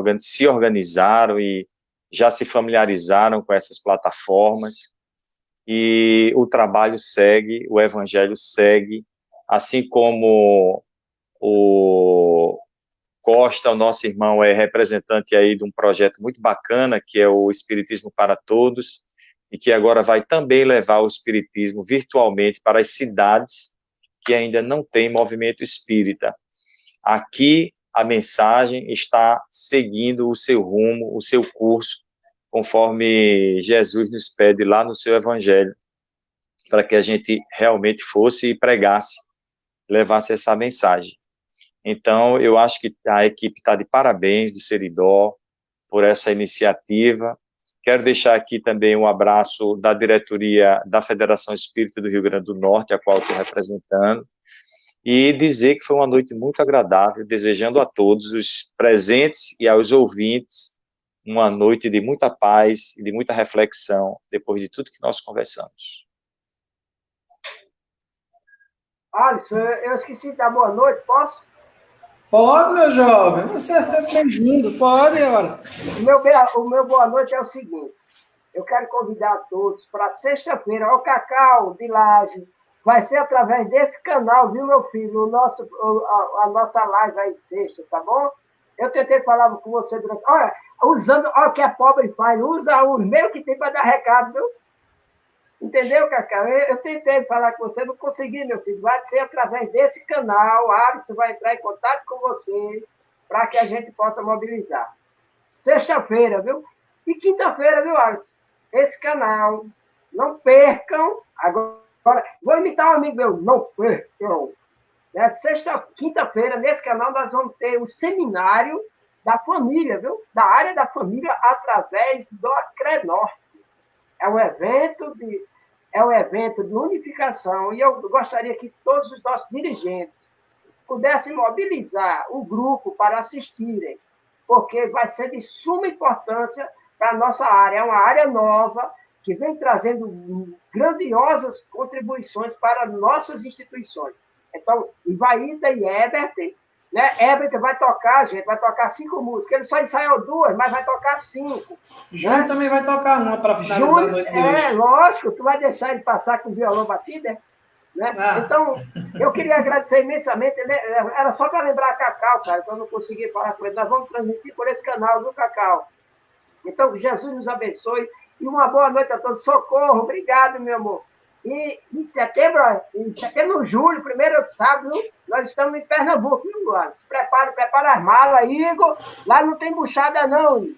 organizaram e já se familiarizaram com essas plataformas, e o trabalho segue, o evangelho segue, assim como o Costa, o nosso irmão, é representante aí de um projeto muito bacana, que é o Espiritismo para Todos, e que agora vai também levar o Espiritismo virtualmente para as cidades que ainda não têm movimento espírita. Aqui, a mensagem está seguindo o seu rumo, o seu curso, conforme Jesus nos pede lá no seu Evangelho, para que a gente realmente fosse e pregasse, levasse essa mensagem. Então, eu acho que a equipe está de parabéns do Seridó por essa iniciativa. Quero deixar aqui também um abraço da diretoria da Federação Espírita do Rio Grande do Norte, a qual estou representando, e dizer que foi uma noite muito agradável, desejando a todos os presentes e aos ouvintes uma noite de muita paz e de muita reflexão, depois de tudo que nós conversamos. Alisson, eu esqueci de dar boa noite, posso? Pode, meu jovem, você é sempre bem-vindo, pode, ora. O meu boa noite é o seguinte: eu quero convidar a todos para sexta-feira, o Cacau de Laje. Vai ser através desse canal, viu, meu filho? A nossa live aí sexta, tá bom? Eu tentei falar com você durante. Olha, usando o que é pobre faz, usa o meio que tem para dar recado, viu? Entendeu, Cacau? Eu tentei falar com você, não consegui, meu filho. Vai ser através desse canal. A Alisson vai entrar em contato com vocês para que a gente possa mobilizar. Sexta-feira, viu? E quinta-feira, viu, Alisson? Esse canal. Não percam. Agora, vou imitar um amigo meu. Não percam. Né? Quinta-feira, nesse canal, nós vamos ter o seminário da família, viu? Da área da família, através do Acrenorte. É um evento de unificação, e eu gostaria que todos os nossos dirigentes pudessem mobilizar o grupo para assistirem, porque vai ser de suma importância para a nossa área. É uma área nova que vem trazendo grandiosas contribuições para nossas instituições. Então, Ivaída e Herbert, né? Herbert vai tocar, gente, vai tocar 5 músicas. Ele só ensaiou 2, mas vai tocar 5. Júnior, né? Também vai tocar uma para finalizar a noite de hoje. Lógico, tu vai deixar ele passar com o violão batido, né? Então, eu queria agradecer imensamente, né? Era só para lembrar a Cacau, cara, que eu não consegui falar com ele. Nós vamos transmitir por esse canal, viu, Cacau? Então, que Jesus nos abençoe e uma boa noite a todos. Socorro, obrigado, meu amor. E em setembro, julho, primeiro sábado, nós estamos em Pernambuco, viu, Luaz? Prepara as malas, Igor. Lá não tem buchada, não, Igor.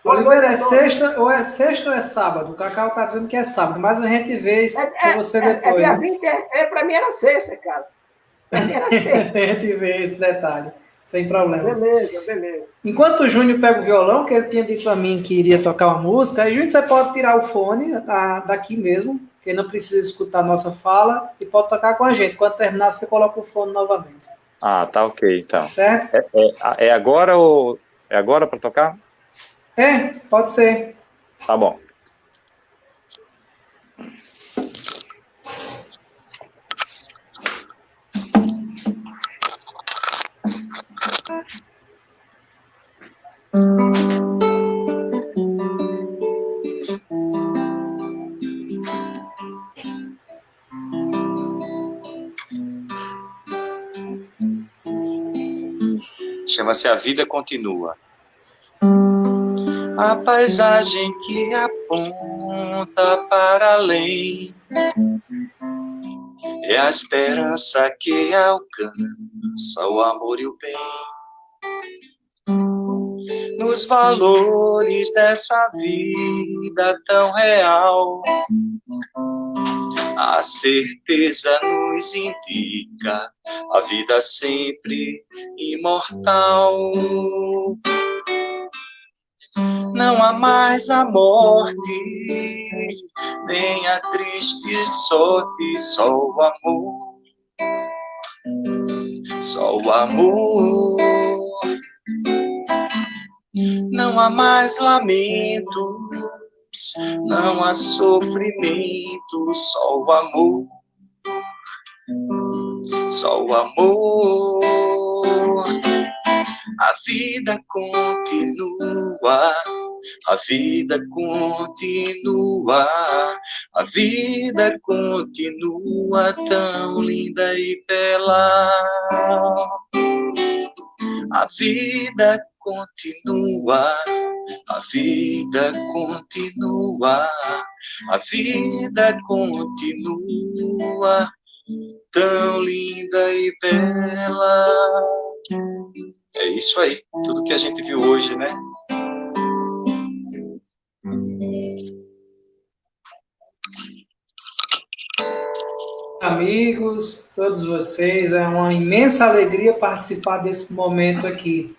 Oliveira, é sexta ou é sábado? O Cacau está dizendo que é sábado, mas a gente vê isso com você depois. Dia 20, para mim era sexta, cara. Para mim era sexta. A gente vê esse detalhe, sem problema. Beleza. Enquanto o Júnior pega o violão, que ele tinha dito para mim que iria tocar uma música, aí, Júnior, você pode tirar o fone daqui mesmo, que não precisa escutar a nossa fala, e pode tocar com a gente. Quando terminar, você coloca o fone novamente. Ah, tá ok, então. Certo? É agora ou... É agora para tocar? Pode ser. Tá bom. Chama-se A Vida Continua. A paisagem que aponta para além é a esperança que alcança o amor e o bem. Nos valores dessa vida tão real, a certeza nos indica a vida sempre imortal. Não há mais a morte, nem a triste sorte, só o amor. só o amor. Não há mais lamentos, não há sofrimento, só o amor. Só o amor. A vida continua, a vida continua, a vida continua tão linda e bela. A vida continua, a vida continua, a vida continua tão linda e bela. É isso aí, tudo que a gente viu hoje, né? Amigos, todos vocês, é uma imensa alegria participar desse momento aqui.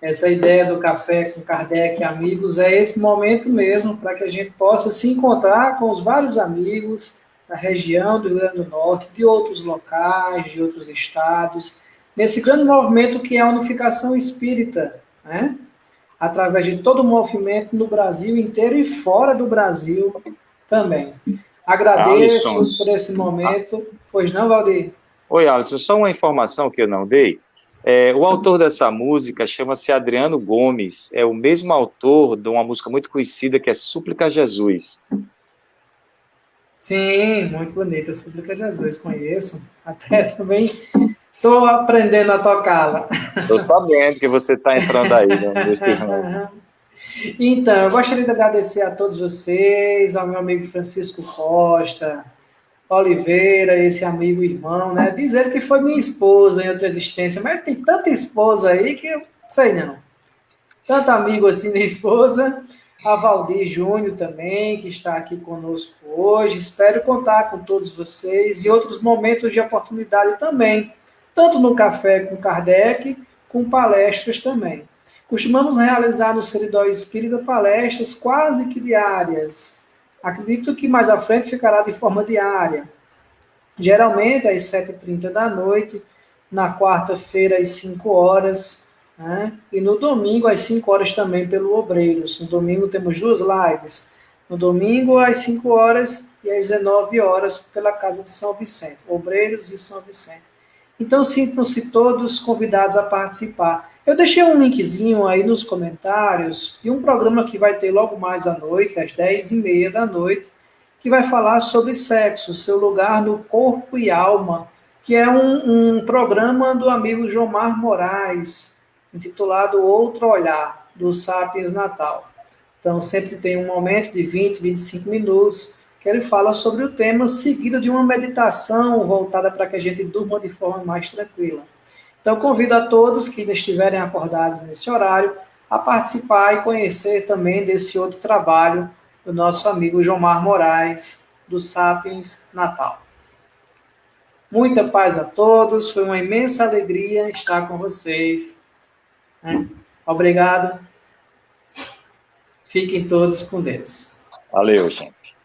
Essa ideia do Café com Kardec, amigos, é esse momento mesmo para que a gente possa se encontrar com os vários amigos da região do Rio Grande do Norte, de outros locais, de outros estados, nesse grande movimento que é a unificação espírita, né? Através de todo o movimento no Brasil inteiro e fora do Brasil também. Agradeço Alisson, por esse momento. Pois não, Valdir? Oi, Alisson, só uma informação que eu não dei. O autor dessa música chama-se Adriano Gomes, é o mesmo autor de uma música muito conhecida que é Súplica a Jesus. Sim, muito bonita, Súplica a Jesus, conheço. Até também estou aprendendo a tocá-la. Estou sabendo que você está entrando aí nesse ramo. Então, eu gostaria de agradecer a todos vocês, ao meu amigo Francisco Costa, Oliveira, esse amigo irmão, né? Dizer que foi minha esposa em outra existência, mas tem tanta esposa aí que eu sei não. Tanto amigo assim da esposa, a Valdir Júnior também, que está aqui conosco hoje. Espero contar com todos vocês e outros momentos de oportunidade também, tanto no Café com Kardec, com palestras também. Costumamos realizar no Seridó Espírita palestras quase que diárias. Acredito que mais à frente ficará de forma diária. Geralmente às 7h30 da noite, na quarta-feira às 5 horas, né? E no domingo às 5 horas também pelo Obreiros. No domingo temos 2 lives. No domingo às 5 horas e às 19 horas pela Casa de São Vicente. Obreiros e São Vicente. Então sintam-se todos convidados a participar. Eu deixei um linkzinho aí nos comentários de um programa que vai ter logo mais à noite, às 10h30 da noite, que vai falar sobre sexo, seu lugar no corpo e alma, que é um programa do amigo Jomar Moraes, intitulado Outro Olhar, do Sapiens Natal. Então, sempre tem um momento de 20, 25 minutos, que ele fala sobre o tema, seguido de uma meditação voltada para que a gente durma de forma mais tranquila. Então, convido a todos que estiverem acordados nesse horário a participar e conhecer também desse outro trabalho do nosso amigo Jomar Moraes, do Sapiens Natal. Muita paz a todos, foi uma imensa alegria estar com vocês. Obrigado. Fiquem todos com Deus. Valeu, gente.